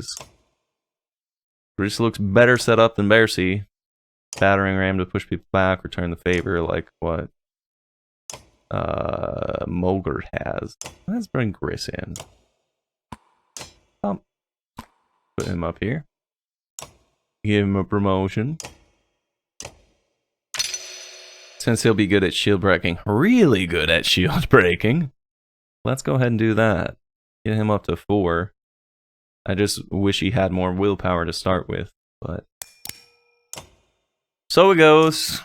looks better set up than Bercy. Battering ram to push people back, return the favor, like what Mogert has. Let's bring Gris in. Put him up here. Give him a promotion. Since he'll be good at shield breaking, really good at shield breaking, let's go ahead and do that. Get him up to 4. I just wish he had more willpower to start with, but so it goes.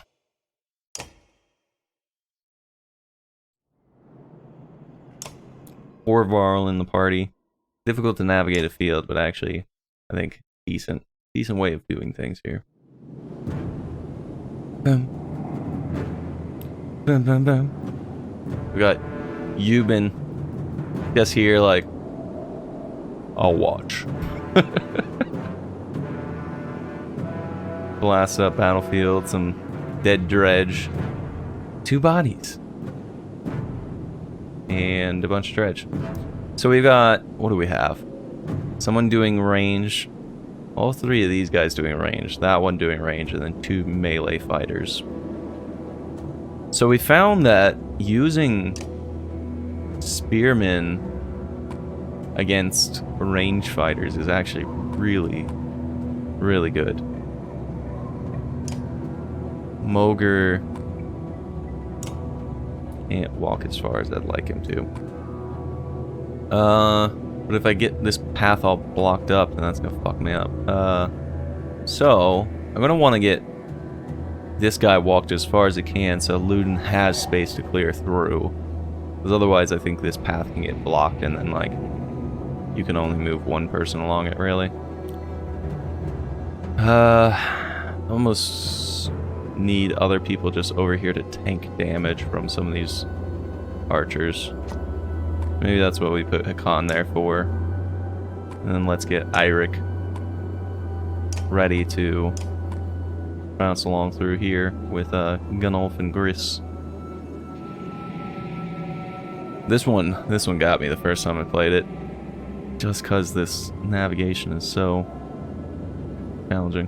Varl in the party. Difficult to navigate a field, but actually, I think decent way of doing things here. Bum. Bum, bum, bum. We got Euban just here, like, I'll watch. Blast up battlefield, some dead dredge. 2 bodies. And a bunch of dredge. So we've got, what do we have? Someone doing range. All three of these guys doing range. That one doing range, and then 2 melee fighters. So we found that using spearmen against range fighters is actually really, really good. Mogre can't walk as far as I'd like him to. But if I get this path all blocked up, then that's gonna fuck me up. So I'm gonna want to get this guy walked as far as he can, so Luden has space to clear through. Because otherwise, I think this path can get blocked, and then like you can only move one person along it, really. Almost need other people just over here to tank damage from some of these archers. Maybe that's what we put Hakan there for. And then let's get Eirik ready to bounce along through here with Gunnulf and Gris. This one got me the first time I played it. Just because this navigation is so challenging.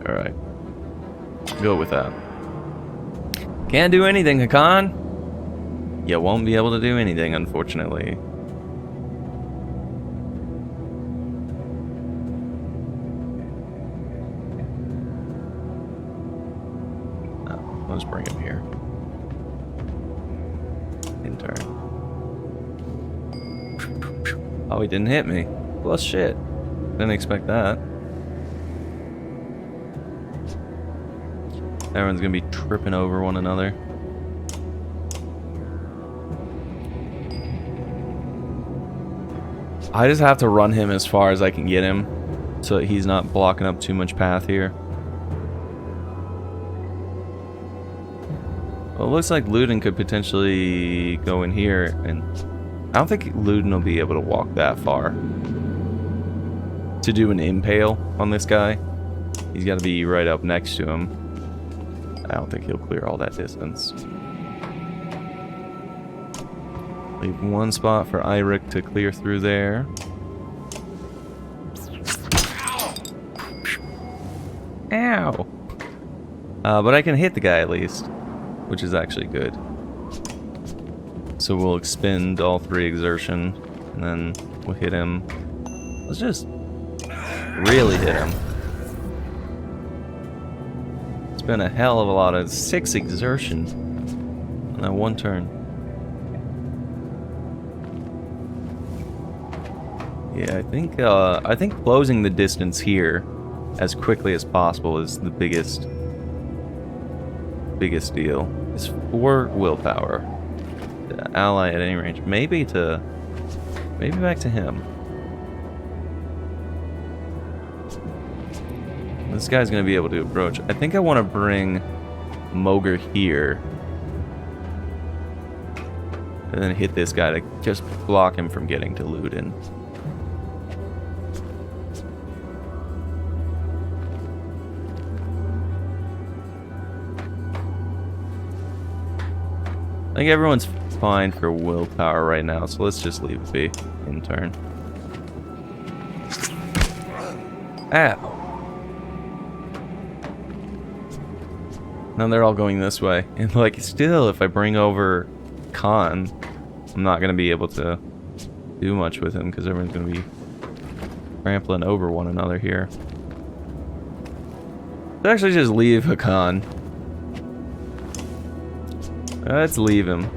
Alright. Go with that. Can't do anything, Hakan! You won't be able to do anything, unfortunately. Oh, let's bring him here. In turn. Oh, he didn't hit me. Well, shit. Didn't expect that. Everyone's gonna be tripping over one another. I just have to run him as far as I can get him, so that he's not blocking up too much path here. Well, it looks like Luden could potentially go in here, and I don't think Luden will be able to walk that far to do an impale on this guy. He's got to be right up next to him. I don't think he'll clear all that distance. Leave one spot for Eirik to clear through there. Ow! But I can hit the guy at least, which is actually good. So we'll expend all 3 exertion, and then we'll hit him. Let's just really hit him. It's been a hell of a lot of 6 exertion on that one turn. Yeah, I think closing the distance here as quickly as possible is the biggest deal. It's 4 willpower. The ally at any range. Maybe back to him. This guy's gonna be able to approach. I think I want to bring Mogre here. And then hit this guy to just block him from getting to Luden. I think everyone's fine for willpower right now, so let's just leave it be in turn. Ow! Now they're all going this way. And like, still, if I bring over Khan, I'm not going to be able to do much with him because everyone's going to be trampling over one another here. Let's actually just leave Hakan. Let's leave him.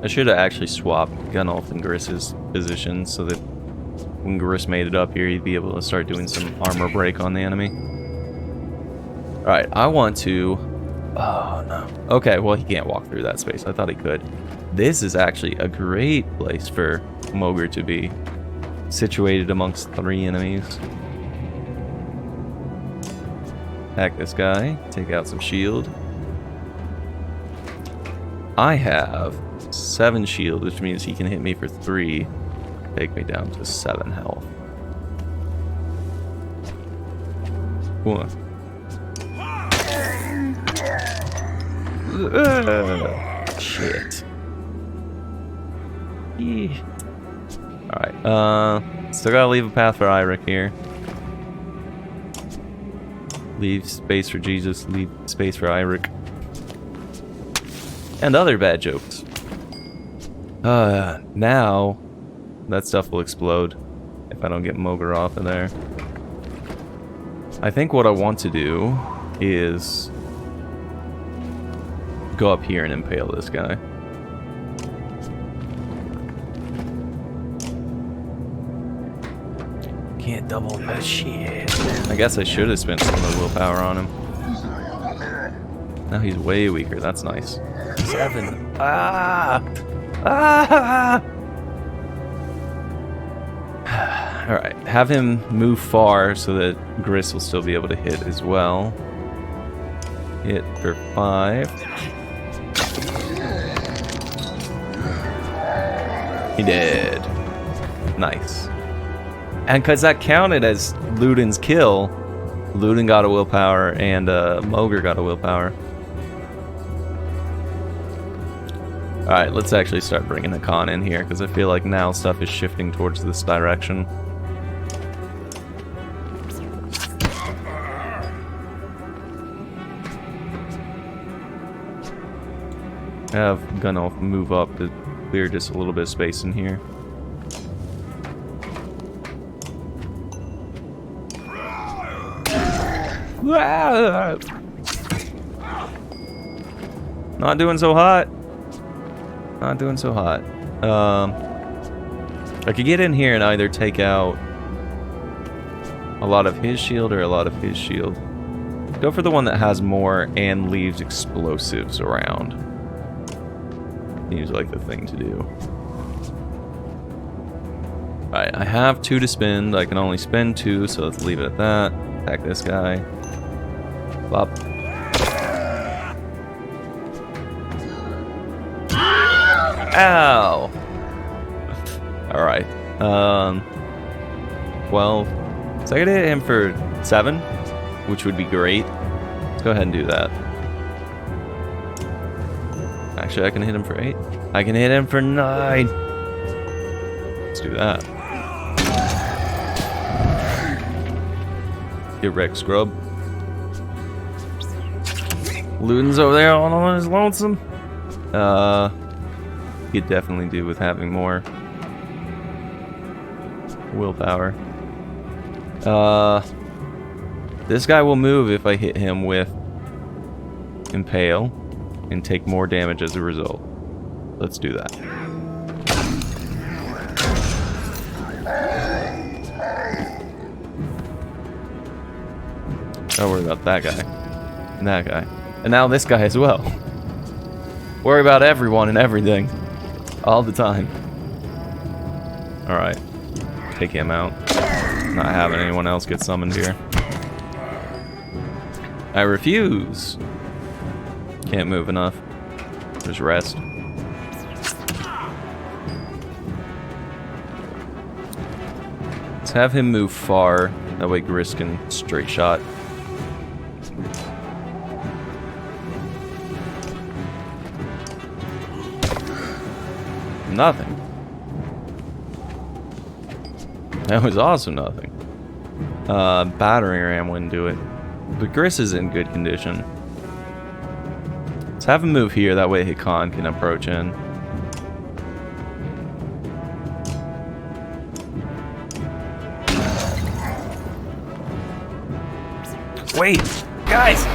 I should have actually swapped Gunnulf and Gris's positions so that when Gris made it up here, he'd be able to start doing some armor break on the enemy. Alright, I want to... Oh, no. Okay, well, he can't walk through that space. I thought he could. This is actually a great place for Mogre to be. Situated amongst 3 enemies. Hack this guy. Take out some shield. I have 7 shield, which means he can hit me for 3. Take me down to 7 health. Come on. Shit. Alright, still gotta leave a path for Eirik here. Leave space for Jesus, leave space for Eirik. And other bad jokes. Now that stuff will explode if I don't get Mogre off of there. I think what I want to do is go up here and impale this guy. Can't double that shit. I guess I should have spent some of the willpower on him. Now he's way weaker. That's nice. 7. Ah! Ah! Alright, have him move far so that Gris will still be able to hit as well. Hit for 5. He did. Nice. And because that counted as Ludin's kill, Ludin got a willpower and Mogre got a willpower. Alright, let's actually start bringing Hakan in here, because I feel like now stuff is shifting towards this direction. I'm gonna move up to clear just a little bit of space in here. Not doing so hot. Not doing so hot. I could get in here and either take out a lot of his shield or a lot of his shield. Go for the one that has more and leaves explosives around. Seems like the thing to do. Alright, I have 2 to spend. I can only spend 2, so let's leave it at that. Attack this guy. Bop. Ow! Alright. 12. So I could hit him for 7, which would be great. Let's go ahead and do that. Actually, I can hit him for 8. I can hit him for 9. Let's do that. Get wrecked, scrub. Ludin's over there all on his lonesome. Could definitely do with having more willpower. This guy will move if I hit him with Impale and take more damage as a result. Let's do that. Don't worry about that guy. And that guy. And now this guy as well. Worry about everyone and everything. All the time. Alright. Take him out. Not having anyone else get summoned here. I refuse. Can't move enough. Just rest. Let's have him move far. That way Gris can straight shot. Nothing. That was also nothing. Battering ram wouldn't do it. But Gris is in good condition. Let's have him move here, that way Hakan can approach in. Wait! Guys!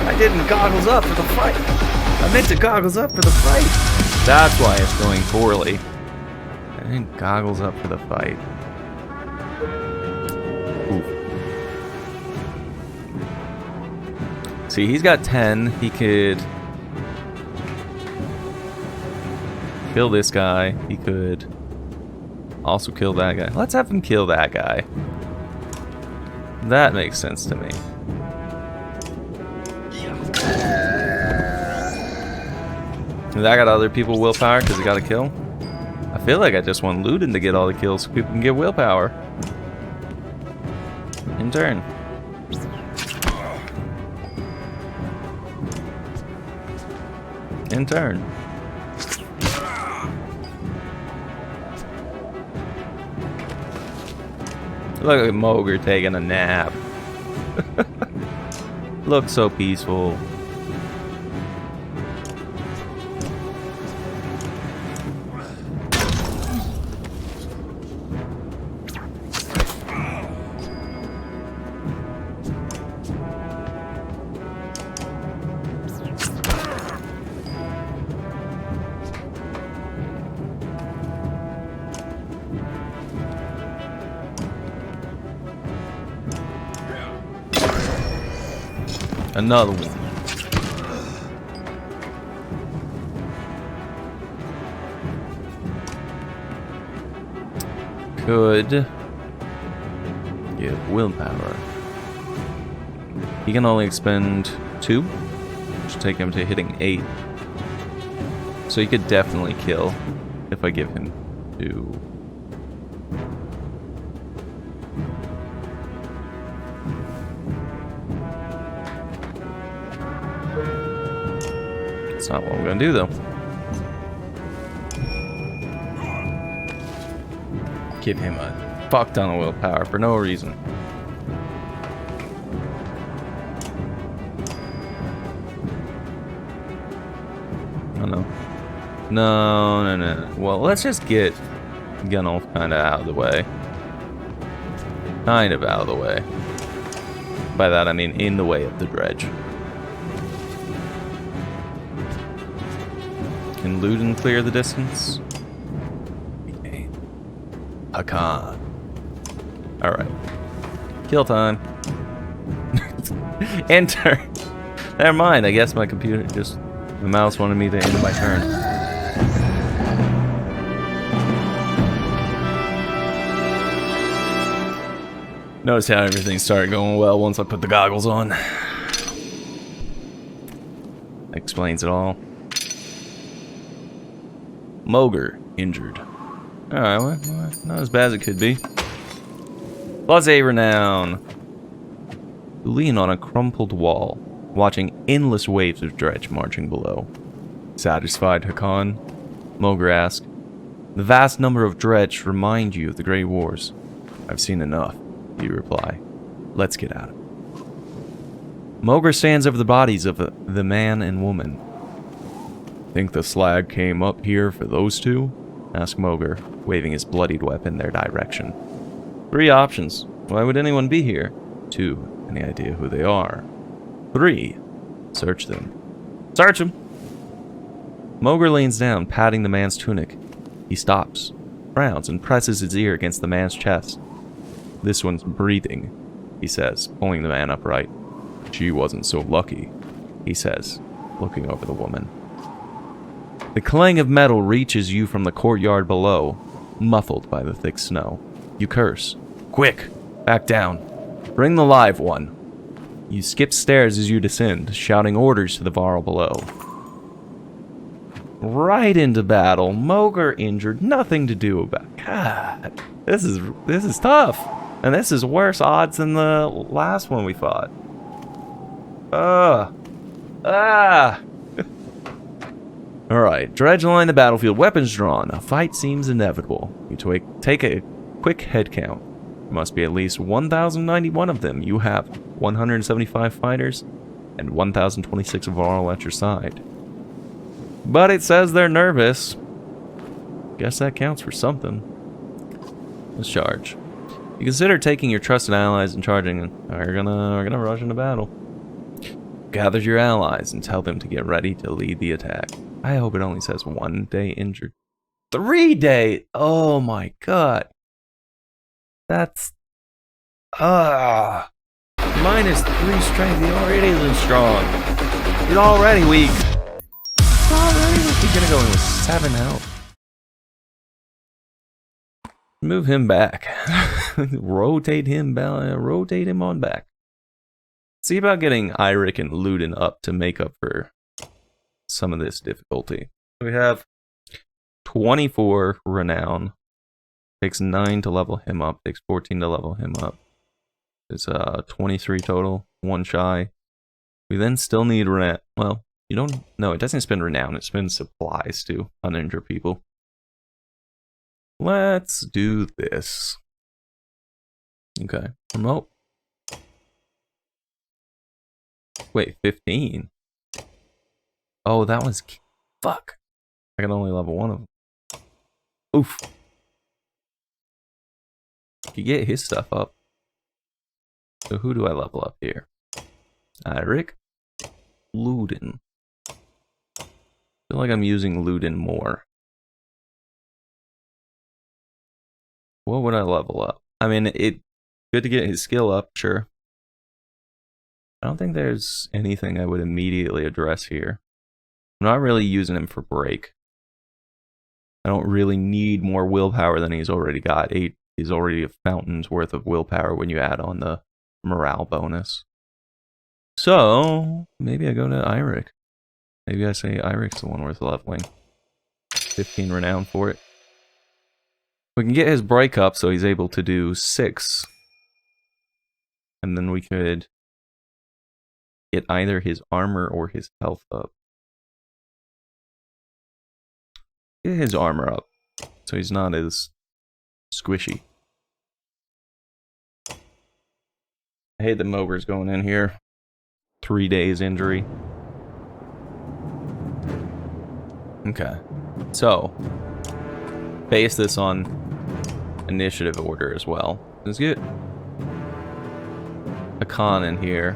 I didn't goggles up for the fight! I meant to goggles up for the fight! That's why it's going poorly. I didn't goggles up for the fight. Ooh. See, he's got 10. He could kill this guy. He could also kill that guy. Let's have him kill that guy. That makes sense to me. Has that got other people willpower because he got a kill? I feel like I just want Ludin to get all the kills so people can get willpower. In turn. In turn. Look at Mogre taking a nap. Looks so peaceful. Another one. Could give willpower. He can only expend 2, which should take him to hitting 8. So he could definitely kill if I give him 2. That's not what we're gonna do, though. Give him a fuck ton of willpower for no reason. Oh no. No. Well, let's just get Gunnulf kind of out of the way. Kind of out of the way. By that I mean in the way of the dredge. Can Luden clear the distance? Okay. Hakan. Alright. Kill time. Enter. Never mind, I guess my computer just... The mouse wanted me to end my turn. Notice how everything started going well once I put the goggles on. Explains it all. Mogre injured. Alright, well, not as bad as it could be. Plus a renown. You lean on a crumpled wall, watching endless waves of dredge marching below. Satisfied, Hakan? Mogre asked. The vast number of dredge remind you of the Great Wars. I've seen enough, you reply. Let's get at it. Mogre stands over the bodies of the man and woman. Think the slag came up here for those two? Asked Mogre, waving his bloodied weapon their direction. 3 options. Why would anyone be here? 2. Any idea who they are? 3. Search them. Search them! Mogre leans down, patting the man's tunic. He stops, frowns, and presses his ear against the man's chest. This one's breathing, he says, pulling the man upright. She wasn't so lucky, he says, looking over the woman. The clang of metal reaches you from the courtyard below, muffled by the thick snow. You curse. Quick! Back down. Bring the live one. You skip stairs as you descend, shouting orders to the varl below. Right into battle. Mogre injured. Nothing to do about it. God, this is tough. And this is worse odds than the last one we fought. Alright, dredge line the battlefield, weapons drawn. A fight seems inevitable. You take a quick head count. There must be at least 1,091 of them. You have 175 fighters and 1,026 varl at your side. But it says they're nervous. Guess that counts for something. Let's charge. You consider taking your trusted allies and charging. We're gonna rush into battle. Gather your allies and tell them to get ready to lead the attack. I hope it only says 1 day injured. 3 day! Oh my god. That's... minus 3 strength. He already isn't strong. He's already weak. He's gonna go in with 7 health. Move him back. rotate him on back. See about getting Eirik and Luden up to make up for some of this difficulty. We have 24 renown. Takes 9 to level him up. Takes 14 to level him up. It's 23 total. 1 shy. We then still need renown. Well, You don't... No, it doesn't spend renown. It spends supplies to uninjured people. Let's do this. Okay. Promote. Wait, 15? Oh, that was... Fuck. I can only level 1 of them. Oof. You get his stuff up. So who do I level up here? Eirik. Ludin. I feel like I'm using Ludin more. What would I level up? I mean, it good to get his skill up, sure. I don't think there's anything I would immediately address here. I'm not really using him for break. I don't really need more willpower than he's already got. He's already a fountain's worth of willpower when you add on the morale bonus. So, maybe I go to Eirik. Maybe I say Eirik's the one worth leveling. 15 renown for it. We can get his break up so he's able to do 6. And then we could get either his armor or his health up. Get his armor up so he's not as squishy. I hate that Mober's going in here. 3 days injury. Okay. So, base this on initiative order as well. Let's get a con in here.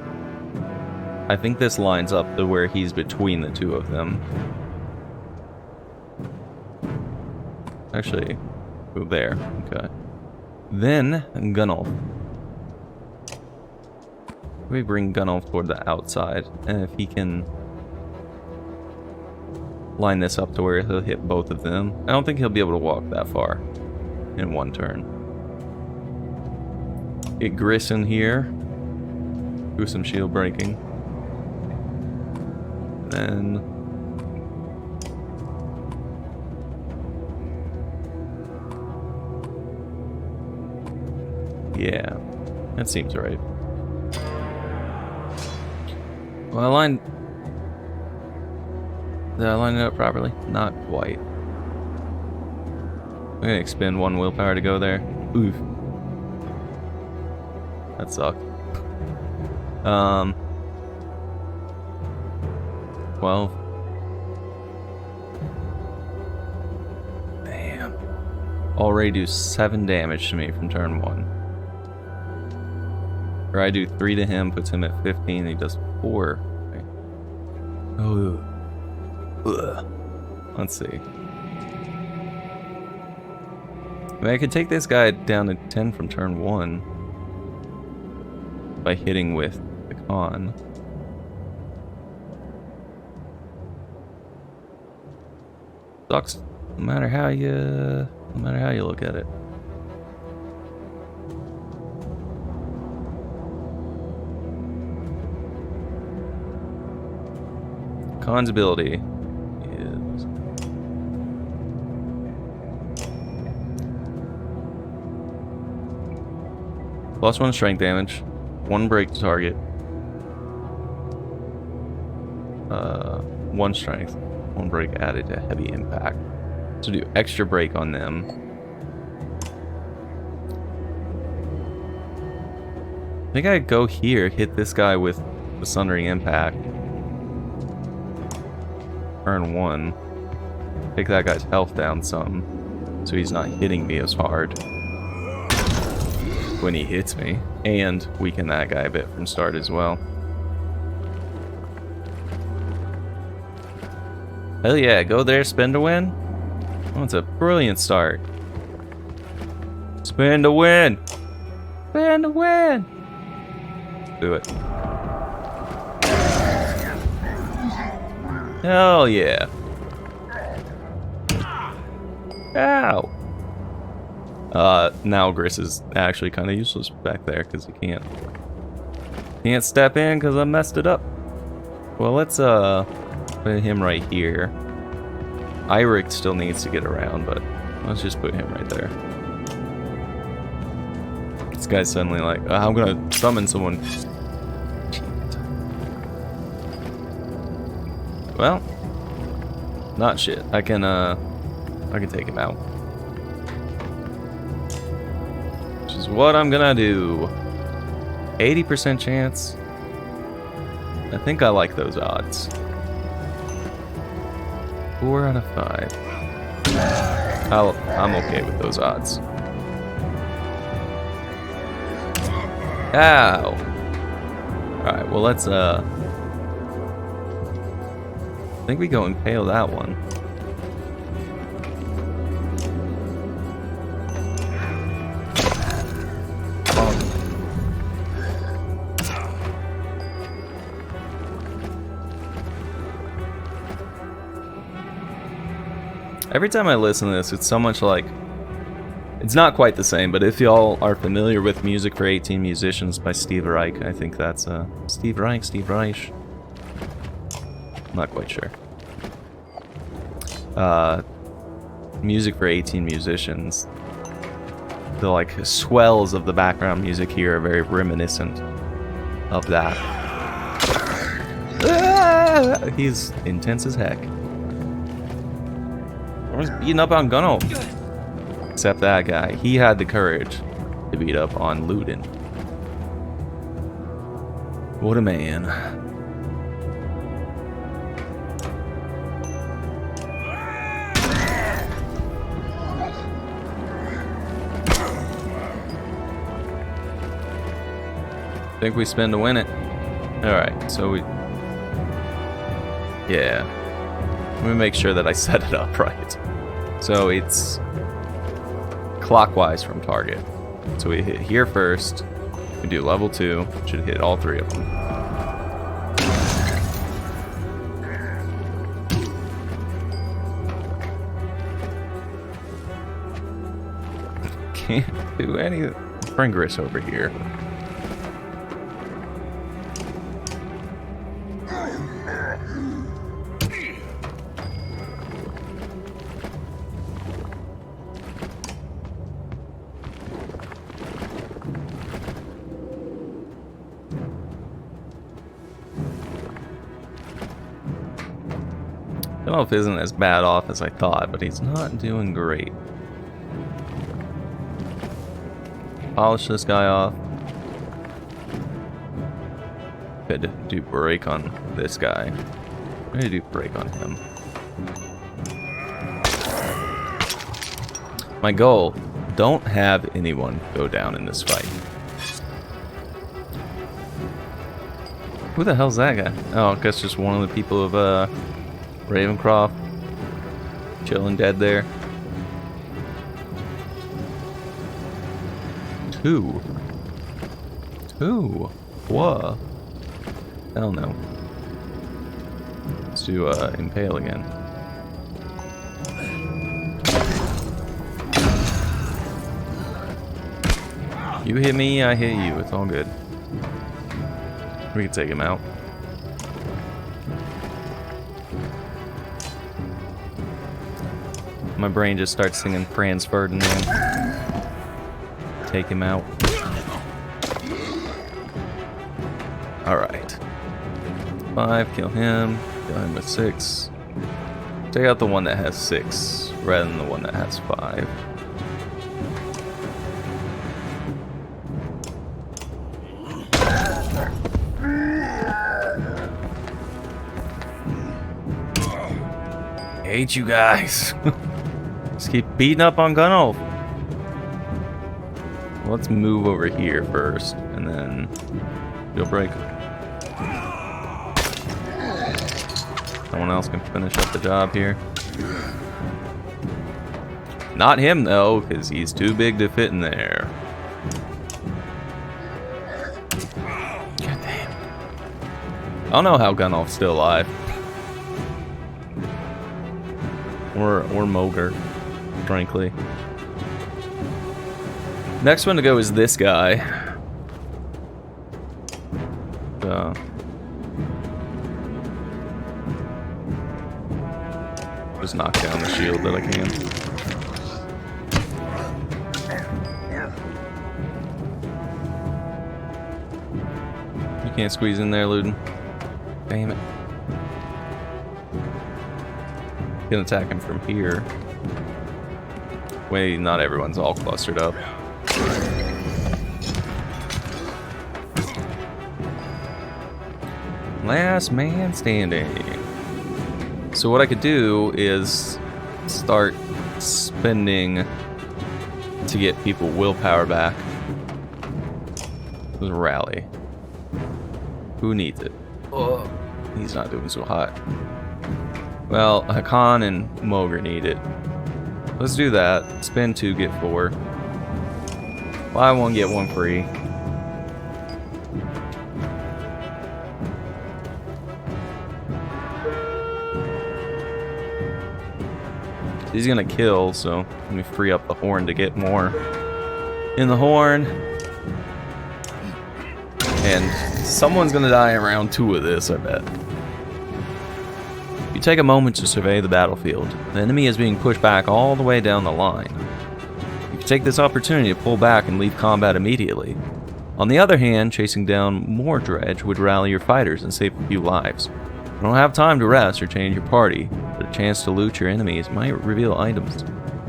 I think this lines up to where he's between the two of them. Actually, move there. Okay. Then, Gunnulf. We bring Gunnulf toward the outside, and if he can line this up to where he'll hit both of them, I don't think he'll be able to walk that far in one turn. Get Gris in here. Do some shield breaking. Then yeah, that seems right. Well, did I line it up properly? Not quite. I'm gonna expend 1 willpower to go there. Oof. That sucked. 12. Damn. Already do 7 damage to me from turn 1. Or I do 3 to him, puts him at 15, and he does 4. Okay. Oh. Ugh. Let's see. I mean, I could take this guy down to 10 from turn 1 by hitting with the con. Sucks no matter how you look at it. Con's ability is +1 strength damage, 1 break to target, 1 strength, 1 break added to heavy impact. So do extra break on them. I think I'd go here, hit this guy with the Sundering Impact. Turn 1. Take that guy's health down some, so he's not hitting me as hard when he hits me. And weaken that guy a bit from start as well. Hell yeah, go there, spend to win. Oh, it's a brilliant start. Spend to win! Spend to win! Do it. Hell yeah. Ow! Now Gris is actually kind of useless back there because he can't step in because I messed it up. Well, let's put him right here. Eirik still needs to get around, but let's just put him right there. This guy's suddenly like, I'm gonna summon someone. Well, not shit. I can take him out. Which is what I'm gonna do. 80% chance. I think I like those odds. 4 out of 5. I'm okay with those odds. Ow! Alright, well let's I think we go impale that one. Every time I listen to this, it's so much like... It's not quite the same, but if y'all are familiar with Music for 18 Musicians by Steve Reich, I think that's Steve Reich? I'm not quite sure. Music for 18 Musicians. The like swells of the background music here are very reminiscent of that. He's intense as heck. I was beating up on Gunno. Except that guy. He had the courage to beat up on Ludin. What a man. Think we spin to win it. Alright, so we... Yeah. Let me make sure that I set it up right. So it's clockwise from target. So we hit here first. We do level 2. Should hit all 3 of them. Can't do any... Bring Gris over here. Elf isn't as bad off as I thought, but he's not doing great. Polish this guy off. Could do break on this guy. I'm gonna do break on him. My goal, don't have anyone go down in this fight. Who the hell's that guy? Oh, I guess just one of the people of Ravencroft, chilling dead there. 2. What? Hell no. Let's do impale again. You hit me, I hit you. It's all good. We can take him out. My brain just starts singing Franz Ferdinand. Take him out. Alright. 5, kill him. Kill him with 6. Take out the one that has 6 rather than the one that has 5. I hate you guys. Just keep beating up on Gunolf. Let's move over here first, and then you'll break. Someone else can finish up the job here. Not him though, because he's too big to fit in there. God damn. I don't know how Gunolf's still alive. Or Moger, frankly. Next one to go is this guy. Just knock down the shield that I can. You can't squeeze in there, Ludin. Damn it. Can attack him from here. Wait, not everyone's all clustered up. Last man standing. So what I could do is start spending to get people willpower back. Rally. Who needs it? Oh, he's not doing so hot. Well, Hakan and Moger need it. Let's do that. Spend 2, get 4. Buy 1, get 1 free. He's gonna kill, so let me free up the horn to get more in the horn. And someone's gonna die in round 2 of this, I bet. You take a moment to survey the battlefield. The enemy is being pushed back all the way down the line. You can take this opportunity to pull back and leave combat immediately. On the other hand, chasing down more dredge would rally your fighters and save a few lives. You don't have time to rest or change your party, but a chance to loot your enemies might reveal items.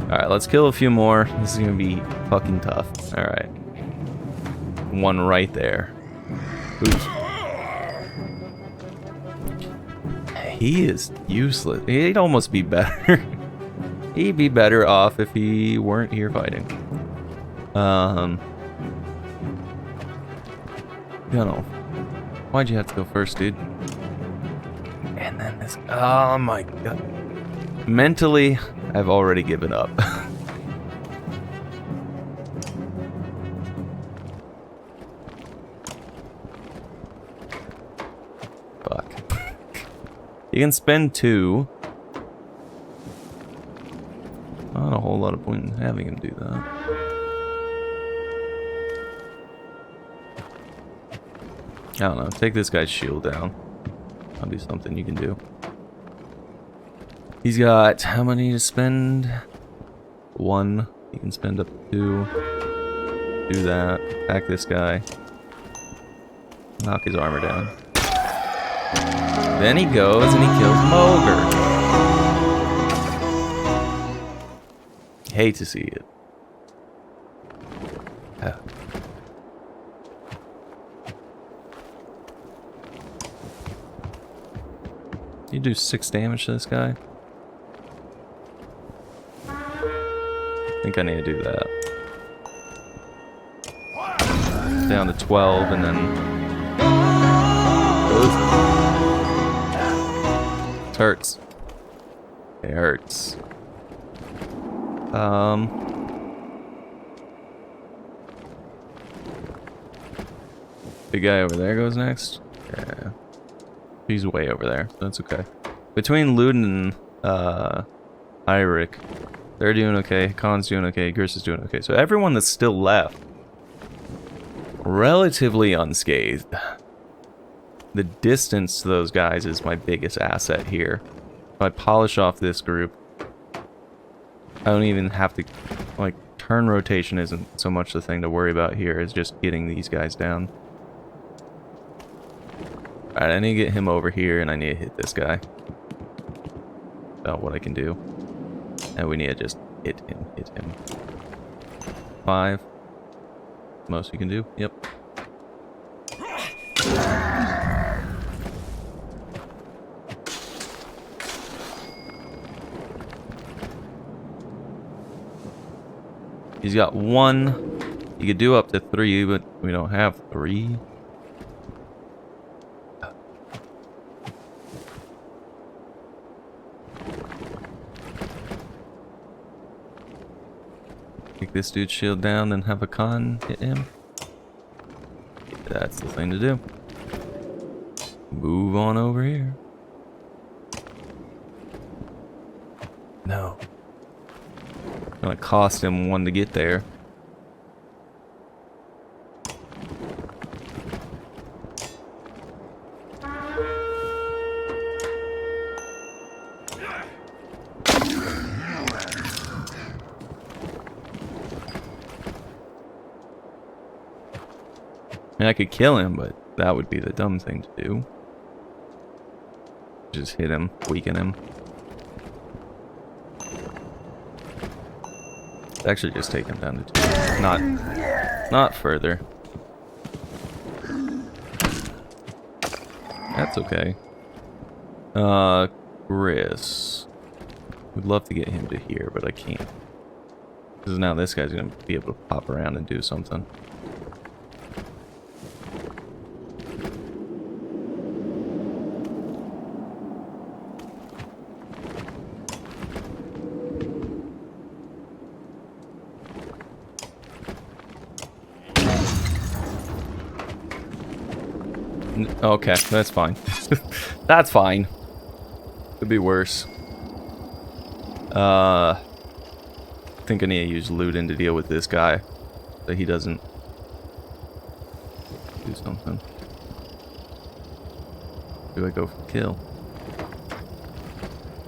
Alright, let's kill a few more. This is gonna be fucking tough. Alright. One right there. Oops. He is useless. He'd almost be better. He'd be better off if he weren't here fighting. You know, why'd you have to go first, dude? And then this. Oh my god. Mentally, I've already given up. Fuck. You can spend 2. Not a whole lot of point in having him do that. I don't know. Take this guy's shield down. That'll be something you can do. He's got how many to spend? 1. He can spend up to 2. Do that. Attack this guy. Knock his armor down. Then he goes and he kills Moger. Hate to see it. You do 6 damage to this guy? I think I need to do that. Down to 12 and then... It hurts. It hurts. Big guy over there goes next? Yeah. He's way over there. That's okay. Between Luden and Eirik, they're doing okay. Khan's doing okay. Gers is doing okay. So everyone that's still left, relatively unscathed. The distance to those guys is my biggest asset here. If I polish off this group, I don't even have to, like, turn rotation isn't so much the thing to worry about here. It's just getting these guys down. Alright, I need to get him over here, and I need to hit this guy. About what I can do. And we need to just hit him, hit him. 5. Most you can do? Yep. He's got 1. You could do up to 3, but we don't have 3. Take this dude's shield down, then have a con hit him. That's the thing to do. Move on over here. No. Gonna cost him 1 to get there. I mean, I could kill him, but that would be the dumb thing to do. Just hit him, weaken him. Actually, just take him down to 2. Not further. That's okay. Chris. Would love to get him to here, but I can't. Because now this guy's gonna be able to pop around and do something. Okay, that's fine. That's fine. Could be worse. I think I need to use Luden to deal with this guy, so he doesn't do something. Do I go for the kill?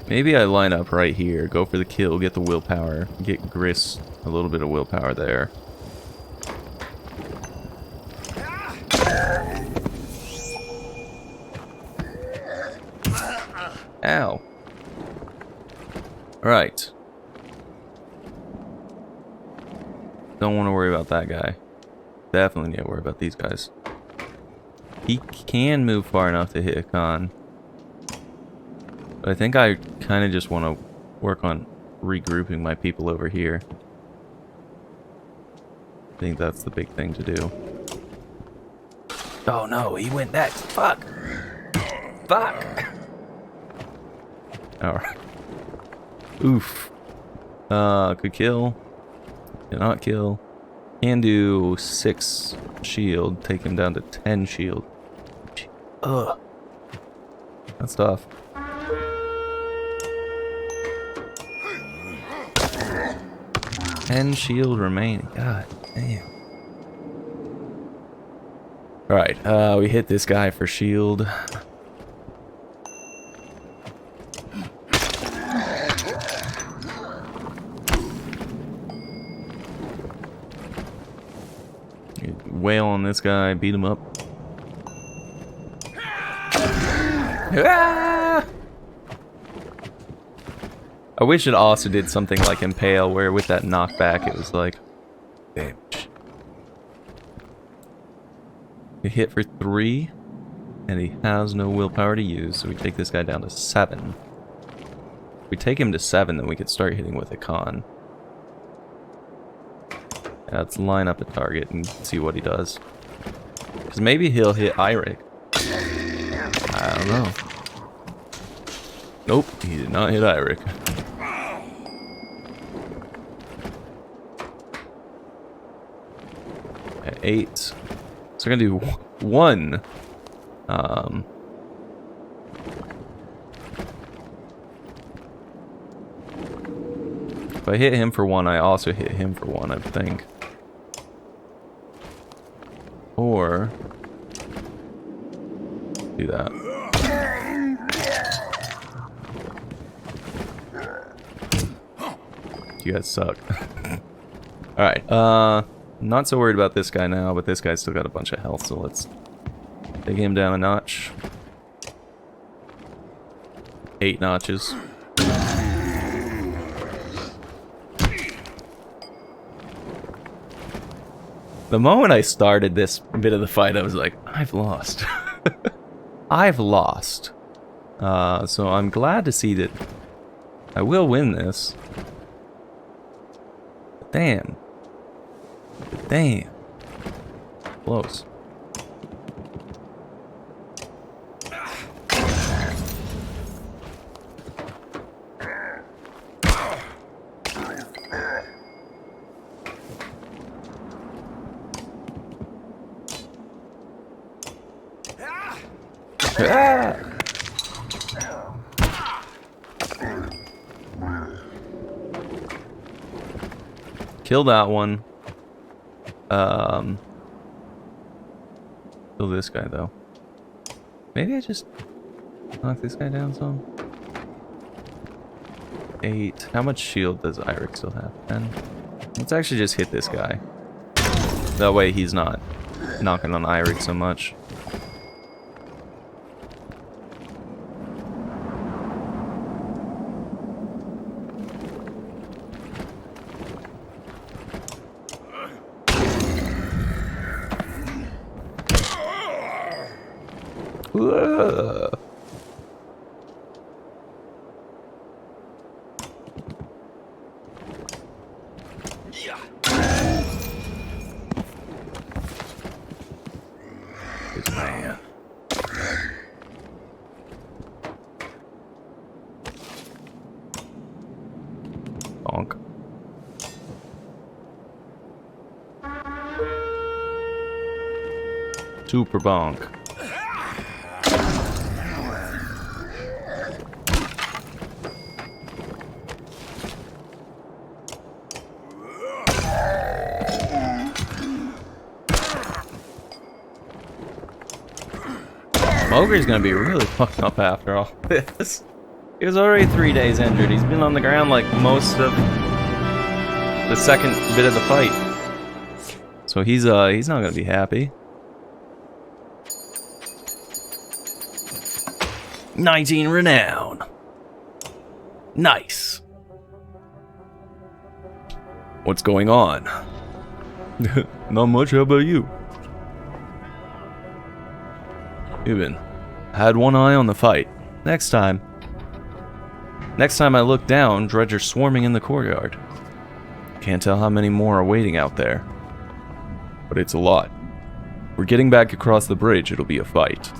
Maybe I line up right here, go for the kill, get the willpower, get Gris a little bit of willpower there. Ow. Right. Don't want to worry about that guy. Definitely need to worry about these guys. He can move far enough to hit a con. But I think I kind of just want to work on regrouping my people over here. I think that's the big thing to do. Oh no, he went next. Fuck. Fuck. Alright. Oof. Could kill. Cannot kill. Can do 6 shield. Take him down to 10 shield. Ugh. That's tough. Ten shield remaining. God damn. Alright, we hit this guy for shield. Wail on this guy, beat him up. Ah! I wish it also did something like Impale, where with that knockback it was like damage. We hit for 3, and he has no willpower to use, so we take this guy down to 7. If we take him to 7, then we could start hitting with a con. Yeah, let's line up a target and see what he does. Because maybe he'll hit Eirik. I don't know. Nope, he did not hit Eirik. At 8. So we're gonna do 1. If I hit him for 1, I also hit him for 1, I think. Or do that. You guys suck. Alright, not so worried about this guy now, but this guy's still got a bunch of health, so let's take him down a notch. 8 notches. The moment I started this bit of the fight, I was like, I've lost. I've lost. So I'm glad to see that I will win this. Damn. Damn. Close. Ah! Kill that one. Kill this guy though. Maybe I just knock this guy down some. 8. How much shield does Eirik still have? 10. Let's actually just hit this guy. That way he's not knocking on Eirik so much. This man. Bonk. Super bonk. Ogre's gonna be really fucked up after all this. He was already 3 days injured. He's been on the ground like most of the second bit of the fight. So he's not gonna be happy. 19 renown. Nice. What's going on? Not much, how about you? Even had one eye on the fight. Next time I look down, dredgers swarming in the courtyard. Can't tell how many more are waiting out there. But it's a lot. We're getting back across the bridge, it'll be a fight.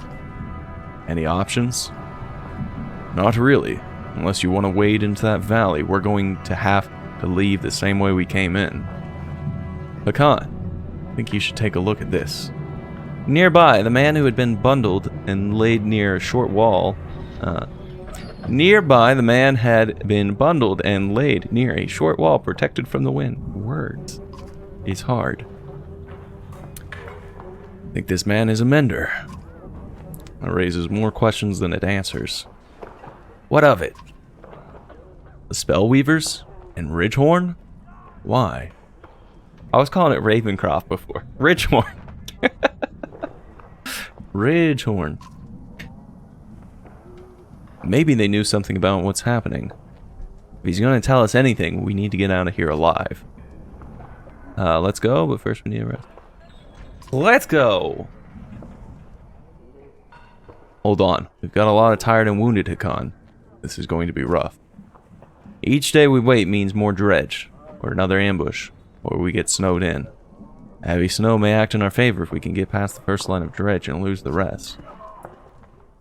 Any options? Not really. Unless you want to wade into that valley, we're going to have to leave the same way we came in. Hakan, I think you should take a look at this. Nearby, the man who had been bundled and laid near a short wall. Nearby, the man had been bundled and laid near a short wall protected from the wind. Words. It's hard. I think this man is a mender. It raises more questions than it answers. What of it? The Spellweavers? And Ridgehorn? Why? I was calling it Ravencroft before. Ridgehorn. Ridgehorn. Maybe they knew something about what's happening. If he's going to tell us anything, we need to get out of here alive. Let's go, but first we need a rest. Let's go! Hold on. We've got a lot of tired and wounded, Hakan. This is going to be rough. Each day we wait means more dredge, or another ambush, or we get snowed in. Heavy snow may act in our favor if we can get past the first line of dredge and lose the rest.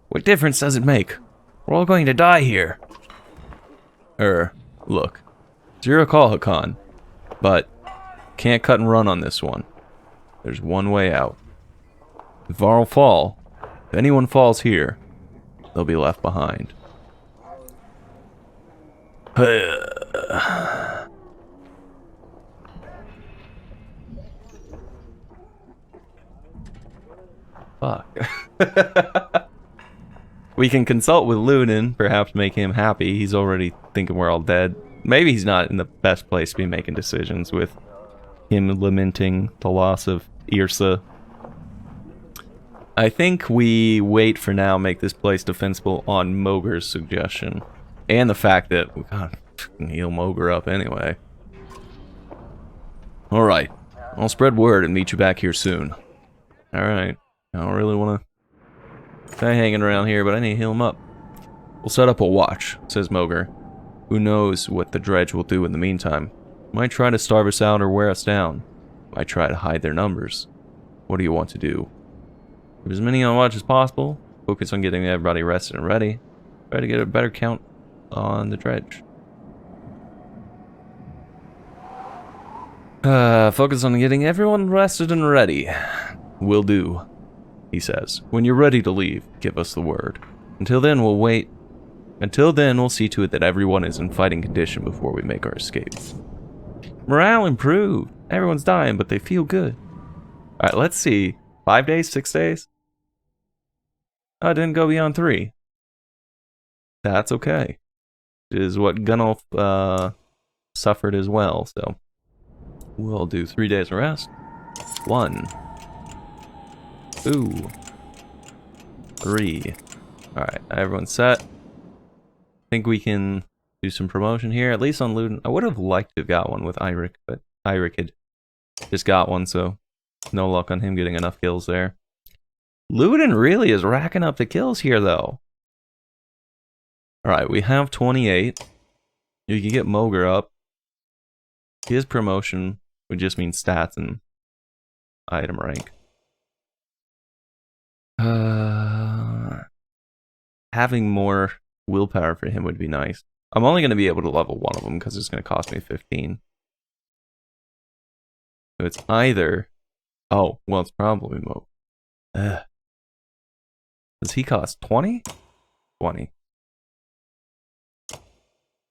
What difference does it make? We're all going to die here. Look. It's your call, Hakan. But can't cut and run on this one. There's one way out. If Varl fall, if anyone falls here, they'll be left behind. Fuck. We can consult with Lunan, perhaps make him happy. He's already thinking we're all dead. Maybe he's not in the best place to be making decisions with him lamenting the loss of Yrsa. I think we wait for now, make this place defensible on Mogur's suggestion. And the fact that we gotta heal Mogur up anyway. Alright, I'll spread word and meet you back here soon. Alright, I don't really want to stay hanging around here, but I need to heal him up. We'll set up a watch, says Mogur. Who knows what the dredge will do in the meantime. Might try to starve us out or wear us down. Might try to hide their numbers. What do you want to do? Keep as many on watch as possible. Focus on getting everybody rested and ready. Try to get a better count on the dredge. Focus on getting everyone rested and ready. Will do, he says. When you're ready to leave, give us the word. Until then, we'll wait. Until then, we'll see to it that everyone is in fighting condition before we make our escape. Morale improved. Everyone's dying, but they feel good. Alright, let's see. 5 days? 6 days? Oh, it didn't go beyond 3. That's okay. Which is what Gunnulf suffered as well, so we'll do 3 days of rest. 1. 2. 3. Alright, everyone's set. I think we can do some promotion here, at least on Luden. I would have liked to have got one with Eirik, but Eirik had just got one, so no luck on him getting enough kills there. Luden really is racking up the kills here, though. Alright, we have 28. You can get Moger up. His promotion would just mean stats and item rank. Having more willpower for him would be nice. I'm only going to be able to level one of them because it's going to cost me 15. So it's either... Oh, well, it's probably Moger. Does he cost 20? 20.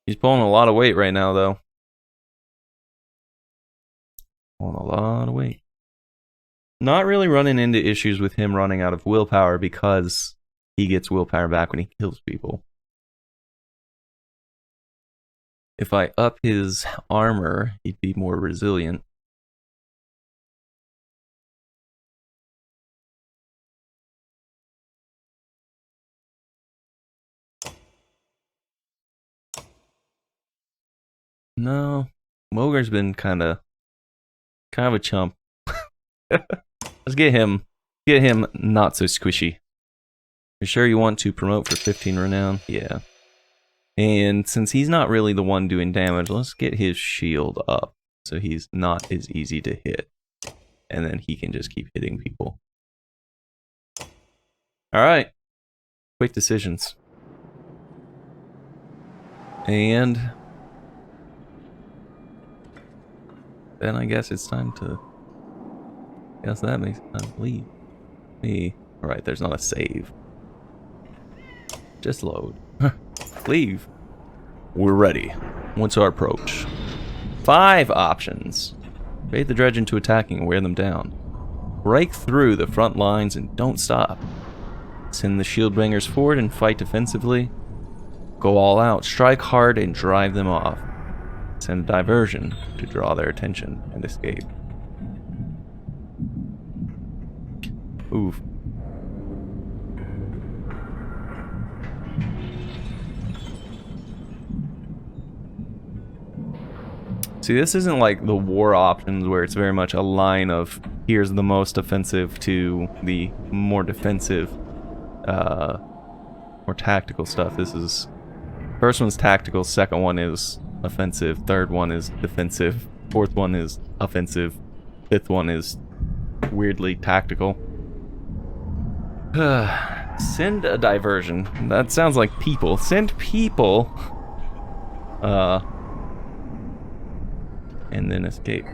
He's pulling a lot of weight right now, though. Pulling a lot of weight. Not really running into issues with him running out of willpower because he gets willpower back when he kills people. If I up his armor, he'd be more resilient. No, Moger's been kind of a chump. Let's get him not so squishy. You sure you want to promote for 15 renown? Yeah. And since he's not really the one doing damage, let's get his shield up so he's not as easy to hit. And then he can just keep hitting people. Alright. Quick decisions. And then I guess it's time to... Guess that makes it time to leave. Hey. Alright, there's not a save. Just load. Leave. We're ready. What's our approach? 5 options. Bait the dredge into attacking and wear them down. Break through the front lines and don't stop. Send the shield bangers forward and fight defensively. Go all out, strike hard and drive them off. Send a diversion to draw their attention and escape. Oof. See, this isn't like the war options where it's very much a line of here's the most offensive to the more defensive, more tactical stuff. This is... First one's tactical, second one is offensive, third one is defensive, fourth one is offensive, fifth one is weirdly tactical. Send a diversion. That sounds like people. Send people. And then escape.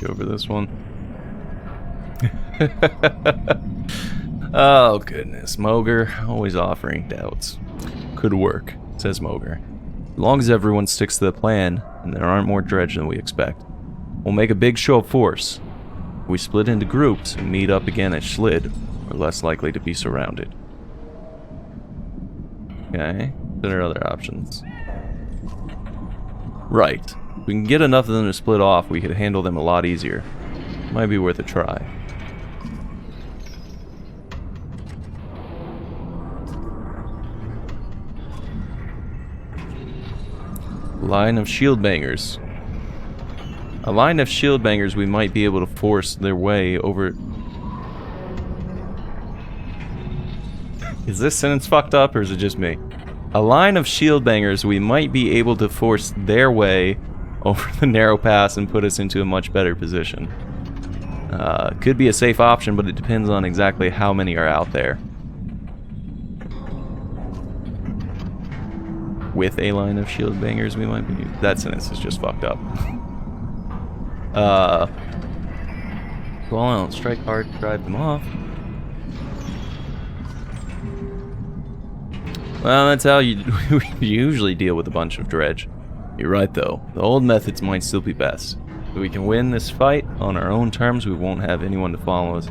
Over this one. Oh goodness, Moger always offering doubts. Could work, says Moger. As long as everyone sticks to the plan and there aren't more dredge than we expect. We'll make a big show of force. If we split into groups and meet up again at Schlid, we're less likely to be surrounded. Okay, there are other options. Right. If we can get enough of them to split off, we could handle them a lot easier. Might be worth a try. Line of shield bangers. A line of shield bangers we might be able to force their way over... Is this sentence fucked up or is it just me? A line of shield bangers we might be able to force their way over the narrow pass and put us into a much better position. Could be a safe option, but it depends on exactly how many are out there. With a line of shield bangers, we might be... That sentence is just fucked up. Go on, strike hard, drive them off. Well, that's how you usually deal with a bunch of dredge. You're right, though. The old methods might still be best. If we can win this fight on our own terms, we won't have anyone to follow us.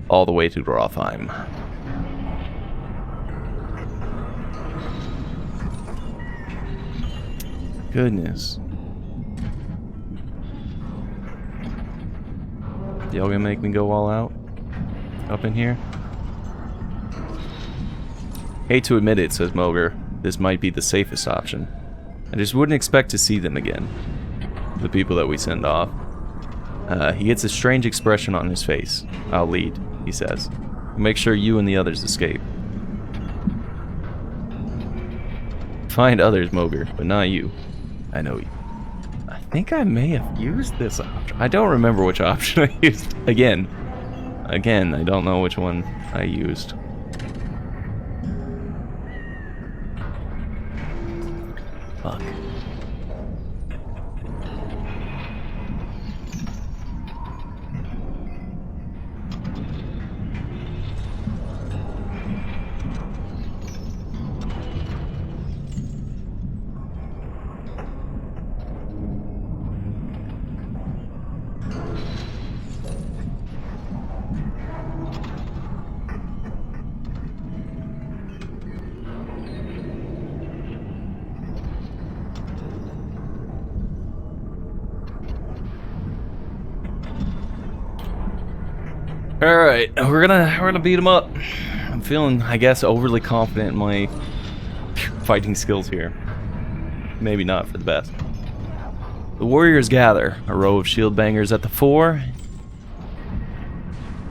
all the way to Grofheim. Goodness. Y'all gonna make me go all out? Up in here? Hate to admit it, says Moger. This might be the safest option. I just wouldn't expect to see them again. The people that we send off. He gets a strange expression on his face. I'll lead, he says. Make sure you and the others escape. Find others, Moger, but not you. I know you. I think I may have used this option. I don't remember which option I used. Again, I don't know which one I used. Fuck. Alright, we're gonna beat him up. I'm feeling, I guess, overly confident in my fighting skills here. Maybe not for the best. The warriors gather, a row of shield bangers at the fore,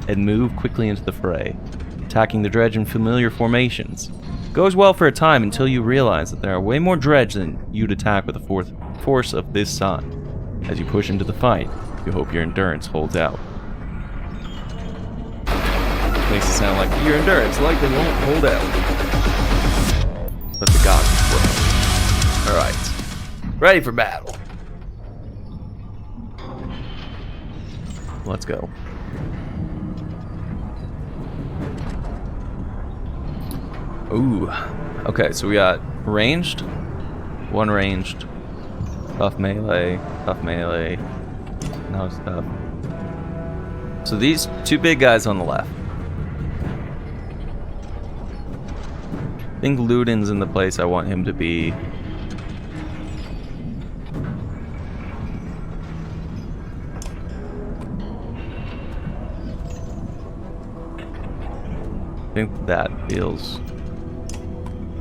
and move quickly into the fray, attacking the dredge in familiar formations. It goes well for a time until you realize that there are way more dredge than you'd attack with a force of this size. As you push into the fight, you hope your endurance holds out. Makes it sound like your endurance likely won't hold out. But the gods will. Alright. Ready for battle. Let's go. Ooh. Okay, so we got ranged. One ranged. Tough melee. Tough melee. No stuff. So these two big guys on the left. I think Ludin's in the place I want him to be. I think that feels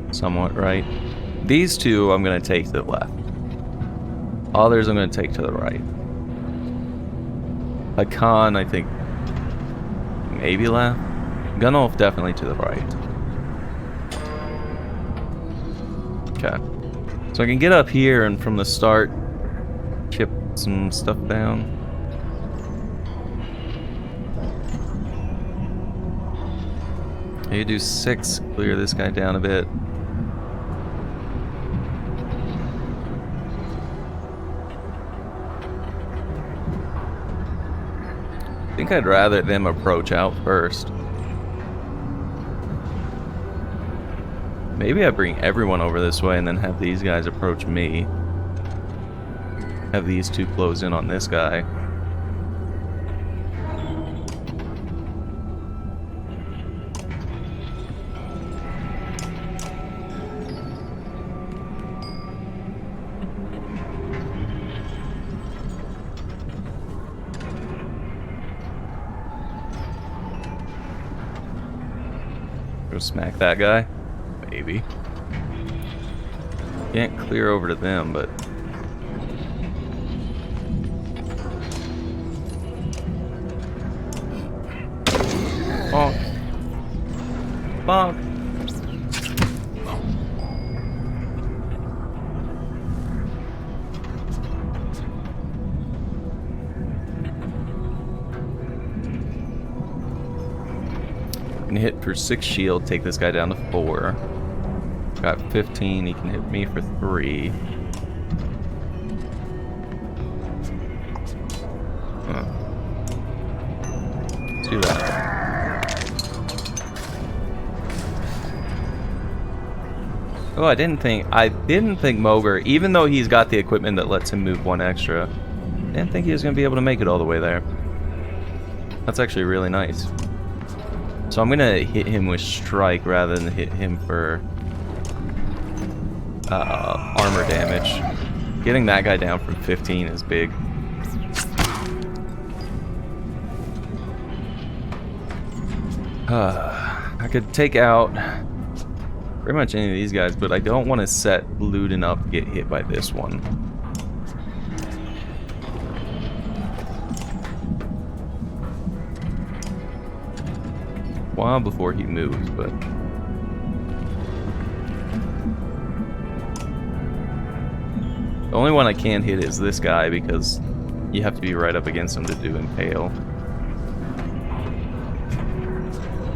somewhat right. These two I'm going to take to the left. Others I'm going to take to the right. Hakan, I think, maybe left. Gunnulf definitely to the right. Okay. So I can get up here and from the start chip some stuff down. You do 6, clear this guy down a bit. I think I'd rather them approach out first. Maybe I bring everyone over this way and then have these guys approach me. Have these two close in on this guy. Go smack that guy. Maybe. Can't clear over to them, but... Bonk. Bonk. Can hit for 6 shield, take this guy down to 4. Got 15, he can hit me for 3. Let's do that. Oh, I didn't think Moger, even though he's got the equipment that lets him move 1 extra, I didn't think he was going to be able to make it all the way there. That's actually really nice. So I'm gonna hit him with strike rather than hit him for armor damage. Getting that guy down from 15 is big. I could take out pretty much any of these guys, but I don't want to set Luden up to get hit by this one. While before he moves, but the only one I can hit is this guy because you have to be right up against him to do impale.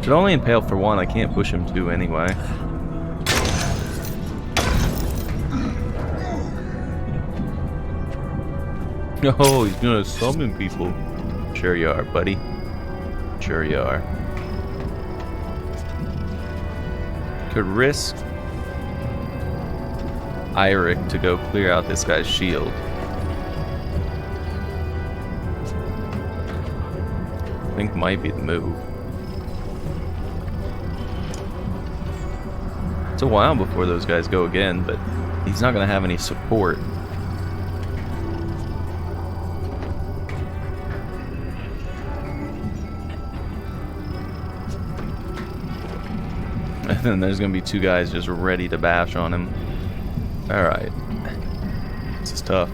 Should only impale for one, I can't push him two anyway. Oh, he's gonna summon people. Sure you are, buddy. Sure you are. Could risk Iric to go clear out this guy's shield. I think might be the move. It's a while before those guys go again, but he's not going to have any support. And then there's going to be two guys just ready to bash on him. Alright. This is tough.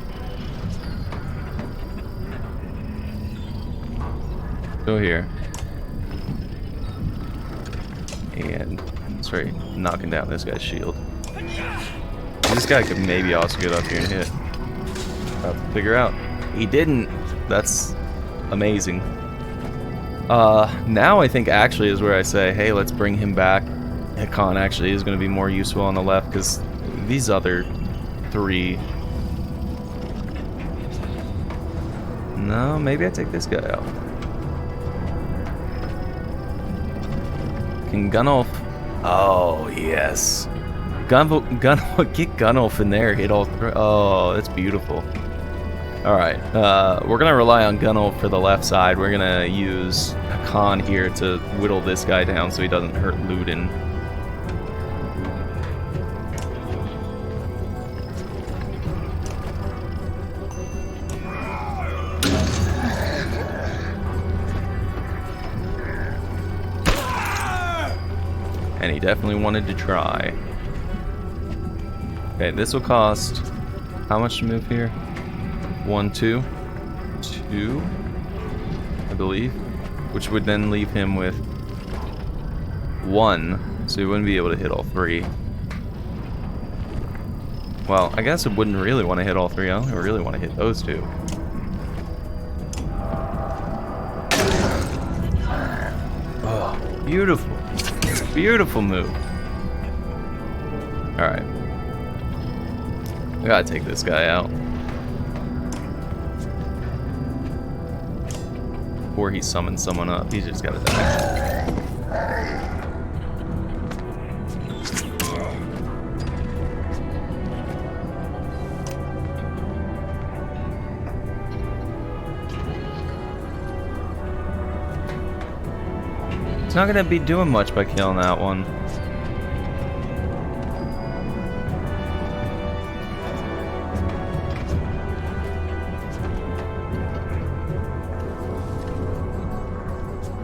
Go here. And that's right, knocking down this guy's shield. This guy could maybe also get up here and hit. Figure out. He didn't. That's amazing. Now I think actually is where I say, hey, let's bring him back. Hakan actually is going to be more useful on the left because these other three... No, maybe I take this guy out. Can Gunnulf... Oh, yes. Get Gunnulf in there, hit all three. Oh, that's beautiful. Alright, we're going to rely on Gunnulf for the left side. We're going to use Hakan here to whittle this guy down so he doesn't hurt Luden. And he definitely wanted to try. Okay, this will cost how much to move here? 1, 2, 2, I believe, which would then leave him with 1, so he wouldn't be able to hit all three. Well, I guess I wouldn't really want to hit all three. I only really want to hit those two. Oh, beautiful. Beautiful move. Alright. I gotta take this guy out before he summons someone up. He's just gotta die. It's not gonna be doing much by killing that one.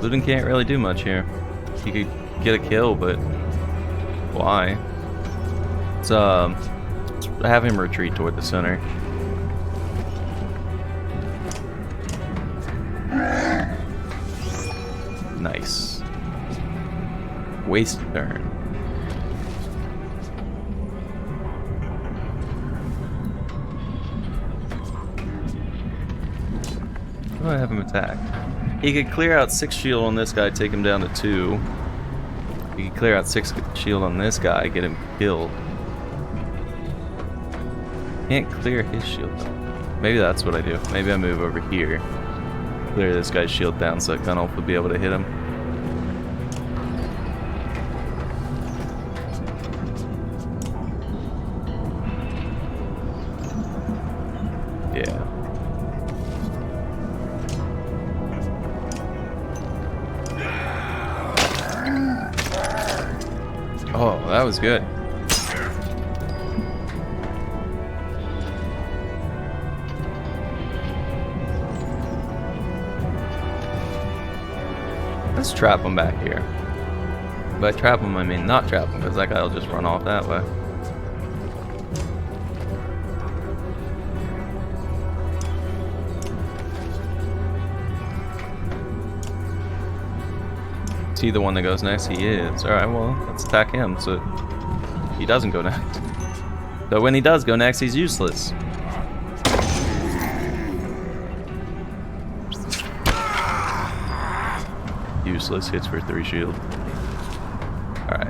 Luden can't really do much here. He could get a kill, but why? Let's have him retreat toward the center. Nice. Waste turn. Go ahead, have him attack. He could clear out 6 shield on this guy, take him down to 2. He could clear out 6 shield on this guy, get him killed. Can't clear his shield though. Maybe that's what I do. Maybe I move over here. Clear this guy's shield down so that Gunnulf would be able to hit him. Yeah. was good. Let's trap him back here. By trap him, I mean not trap him, because that guy will just run off that way. Is he the one that goes next? He is. Alright, well, let's attack him so he doesn't go next. So when he does go next, he's useless. Useless, hits for 3 shield. Alright.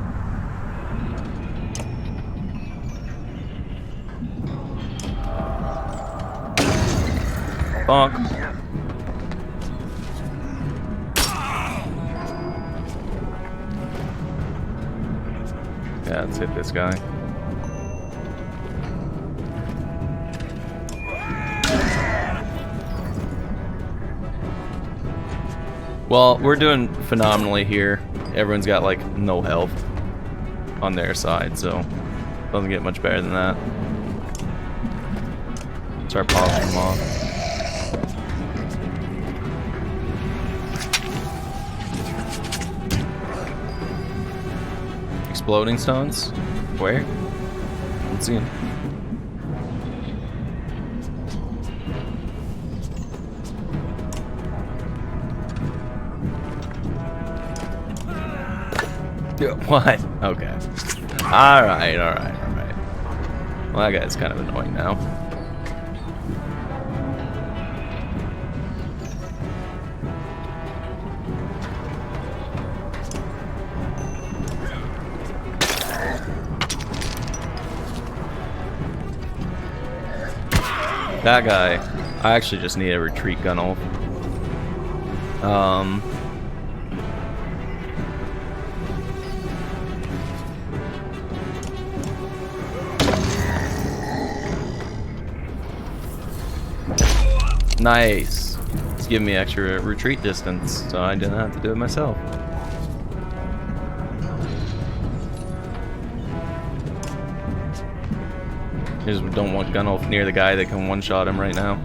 Bonk. Yeah, let's hit this guy. Well, we're doing phenomenally here. Everyone's got like no health on their side, so doesn't get much better than that. Start popping them off. Exploding stones? Where? Let's see them. What? Okay. Alright. Well, that guy's kind of annoying now. That guy, I actually just need a retreat gun off. Nice. It's giving me extra retreat distance, so I didn't have to do it myself. Just don't want Gunolf near the guy that can one-shot him right now.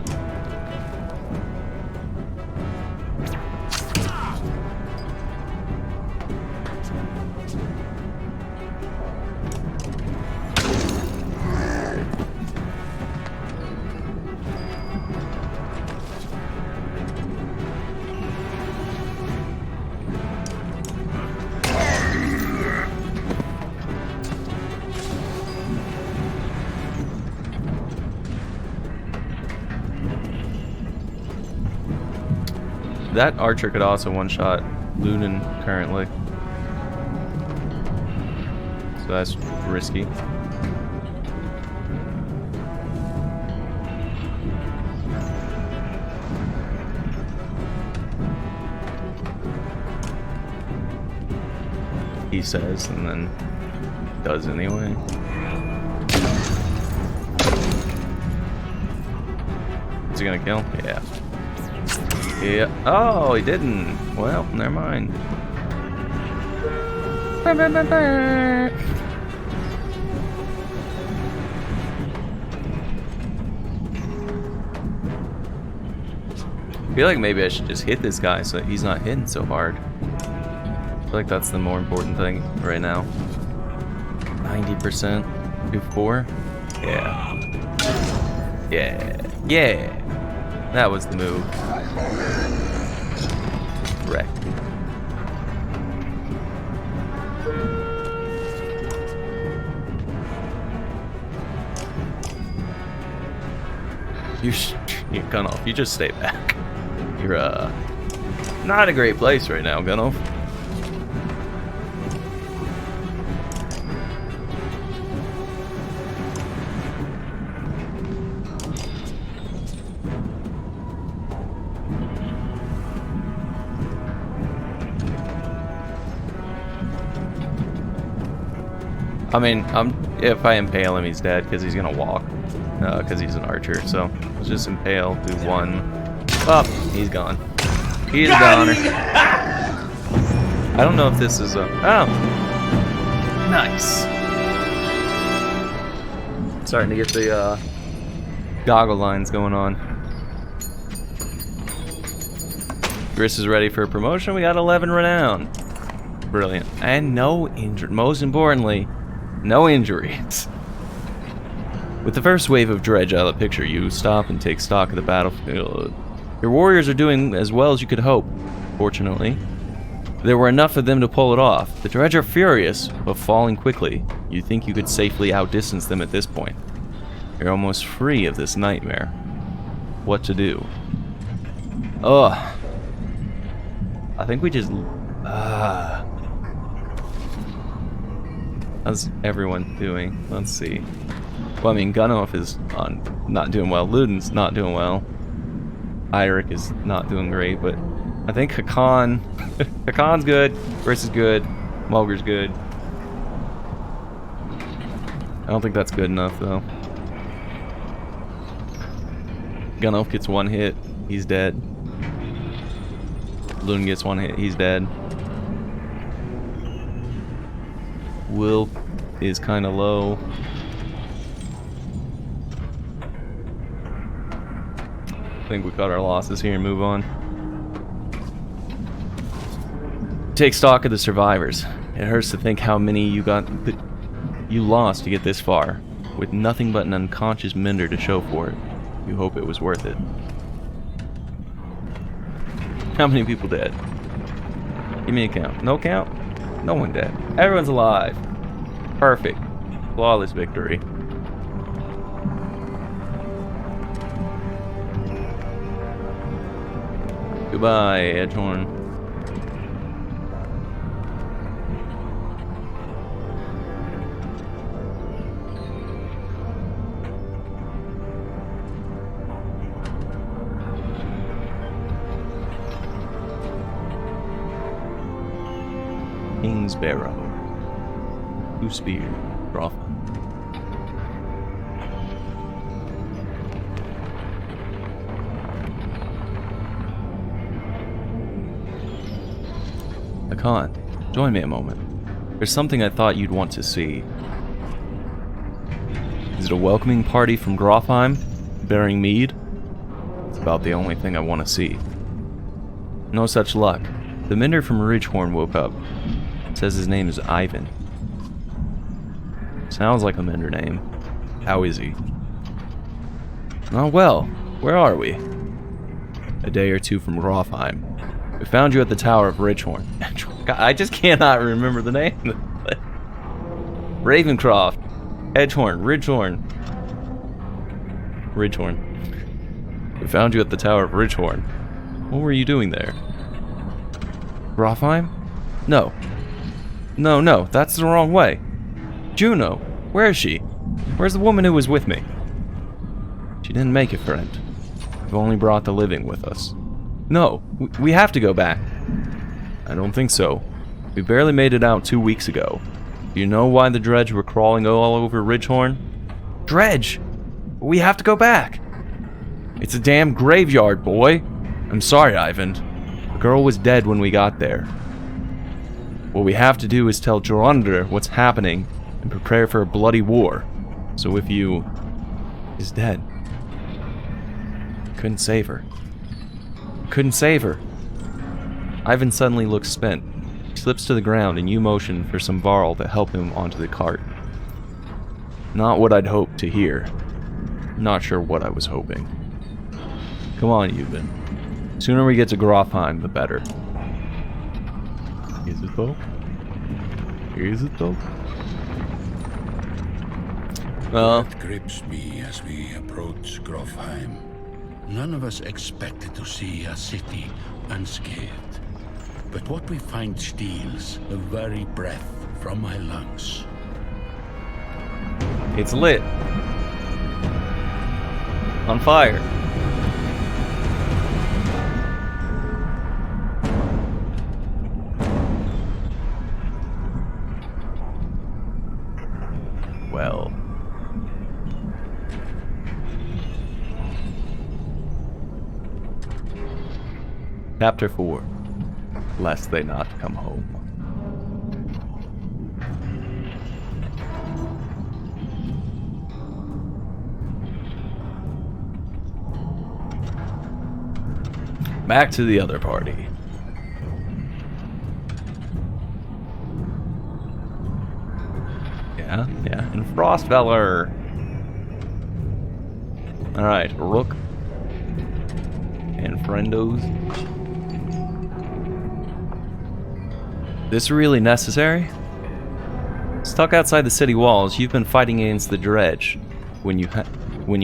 That archer could also one-shot Lunan currently. So that's risky. He says, and then does anyway. Is he gonna kill? Yeah. Yeah. Oh, he didn't. Well, never mind. I feel like maybe I should just hit this guy so he's not hitting so hard. I feel like that's the more important thing right now. 90%. Do 4? Yeah. Yeah. Yeah. That was the move. Wreck. You Gunolf, you just stay back. You're not a great place right now, Gunolf. I mean, if I impale him, he's dead because he's gonna walk, because he's an archer. So let's just impale, do 1. Oh, he's gone. He's gone. I don't know if this is a. Oh, nice. Starting to get the goggle lines going on. Gris is ready for a promotion. We got 11 renown. Brilliant. And no injury. Most importantly, no injuries. With the first wave of dredge out of the picture, you stop and take stock of the battlefield. Your warriors are doing as well as you could hope. Fortunately, there were enough of them to pull it off. The dredge are furious, but falling quickly. You think you could safely outdistance them at this point. You're almost free of this nightmare. What to do? Ugh. I think we just... How's everyone doing? Let's see. Well, I mean, Gunnulf is not doing well. Luden's not doing well. Eirik is not doing great, but I think Hakan... Hakan's good. Briss is good. Mulger's good. I don't think that's good enough, though. Gunnulf gets one hit. He's dead. Luden gets one hit. He's dead. Will is kind of low. I think we cut our losses here and move on. Take stock of the survivors. It hurts to think how many you lost to get this far, with nothing but an unconscious Minder to show for it. You hope it was worth it. How many people dead? Give me a count. No count? No one dead. Everyone's alive. Perfect. Flawless victory. Goodbye, Edgehorn. King's Barrow. Two Spear. Groff. Hakan, join me a moment. There's something I thought you'd want to see. Is it a welcoming party from Grofheim, bearing mead? It's about the only thing I want to see. No such luck. The Minder from Ridgehorn woke up. Says his name is Ivan. Sounds like a Minder name. How is he? Oh well, where are we? A day or two from Grofheim. We found you at the Tower of Ridgehorn. God, I just cannot remember the name. Ravencroft. Edgehorn. Ridgehorn. Ridgehorn. We found you at the Tower of Ridgehorn. What were you doing there? Grofheim? No. No, that's the wrong way. Juno, where is she? Where's the woman who was with me? She didn't make it, friend. We've only brought the living with us. No, we have to go back. I don't think so. We barely made it out 2 weeks ago. Do you know why the dredge were crawling all over Ridgehorn? Dredge! We have to go back! It's a damn graveyard, boy! I'm sorry, Ivan. The girl was dead when we got there. What we have to do is tell Jorundr what's happening and prepare for a bloody war. So if you... is dead. Couldn't save her. Couldn't save her. Ivan suddenly looks spent. He slips to the ground and you motion for some Varl to help him onto the cart. Not what I'd hoped to hear. Not sure what I was hoping. Come on, Ivan. Sooner we get to Grofheim, the better. Is it though? Is it though? Well, It grips me as we approach Grofheim. None of us expected to see a city unscathed. But what we find steals the very breath from my lungs. it's lit. On fire. Well. Chapter 4. Lest they not come home. back to the other party. Yeah, and Frostfeller. Alright, Rook. And friendos. This really necessary? Stuck outside the city walls, you've been fighting against the dredge when you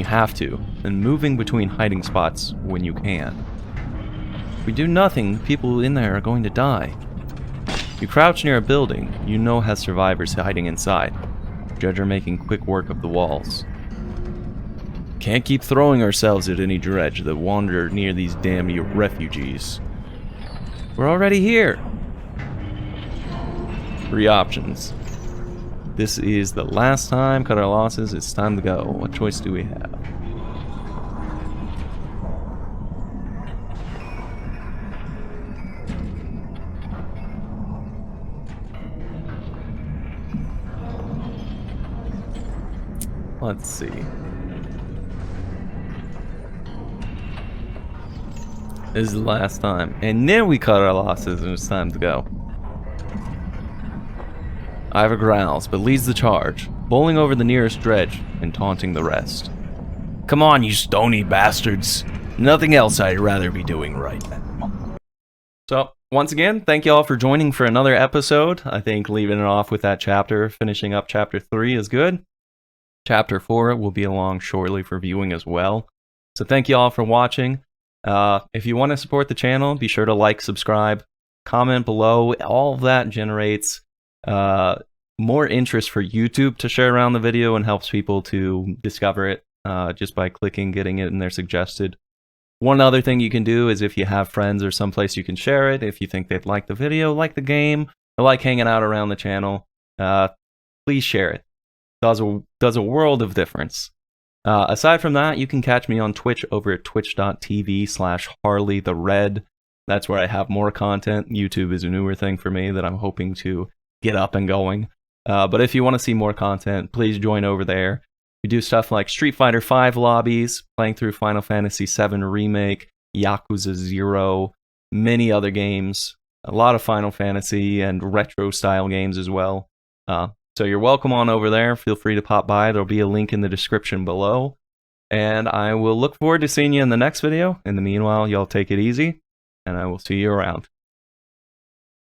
have to, and moving between hiding spots when you can. If we do nothing, people in there are going to die. You crouch near a building you know has survivors hiding inside. Dredge are making quick work of the walls. Can't keep throwing ourselves at any dredge that wander near these damn refugees. We're already here. 3 options. This is the last time, cut our losses, it's time to go. What choice do we have? Let's see. This is the last time. And then we cut our losses and it's time to go. Ivor growls, but leads the charge, bowling over the nearest dredge and taunting the rest. Come on, you stony bastards. Nothing else I'd rather be doing right now. So, once again, thank you all for joining for another episode. I think leaving it off with that chapter, finishing up chapter 3 is good. Chapter 4 will be along shortly for viewing as well. So thank you all for watching. If you want to support the channel, be sure to like, subscribe, comment below. All of that generates more interest for YouTube to share around the video and helps people to discover it just by clicking, getting it in their suggested. One other thing you can do is if you have friends or someplace you can share it, if you think they'd like the video, like the game, or like hanging out around the channel, please share it. Does a world of difference. Aside from that, you can catch me on Twitch over at twitch.tv/HarleyTheRed. That's where I have more content. YouTube is a newer thing for me that I'm hoping to get up and going. But if you want to see more content, please join over there. We do stuff like Street Fighter V lobbies, playing through Final Fantasy VII Remake, Yakuza 0, many other games, a lot of Final Fantasy and retro style games as well. So you're welcome on over there. Feel free to pop by. There'll be a link in the description below. And I will look forward to seeing you in the next video. In the meanwhile, y'all take it easy, and I will see you around.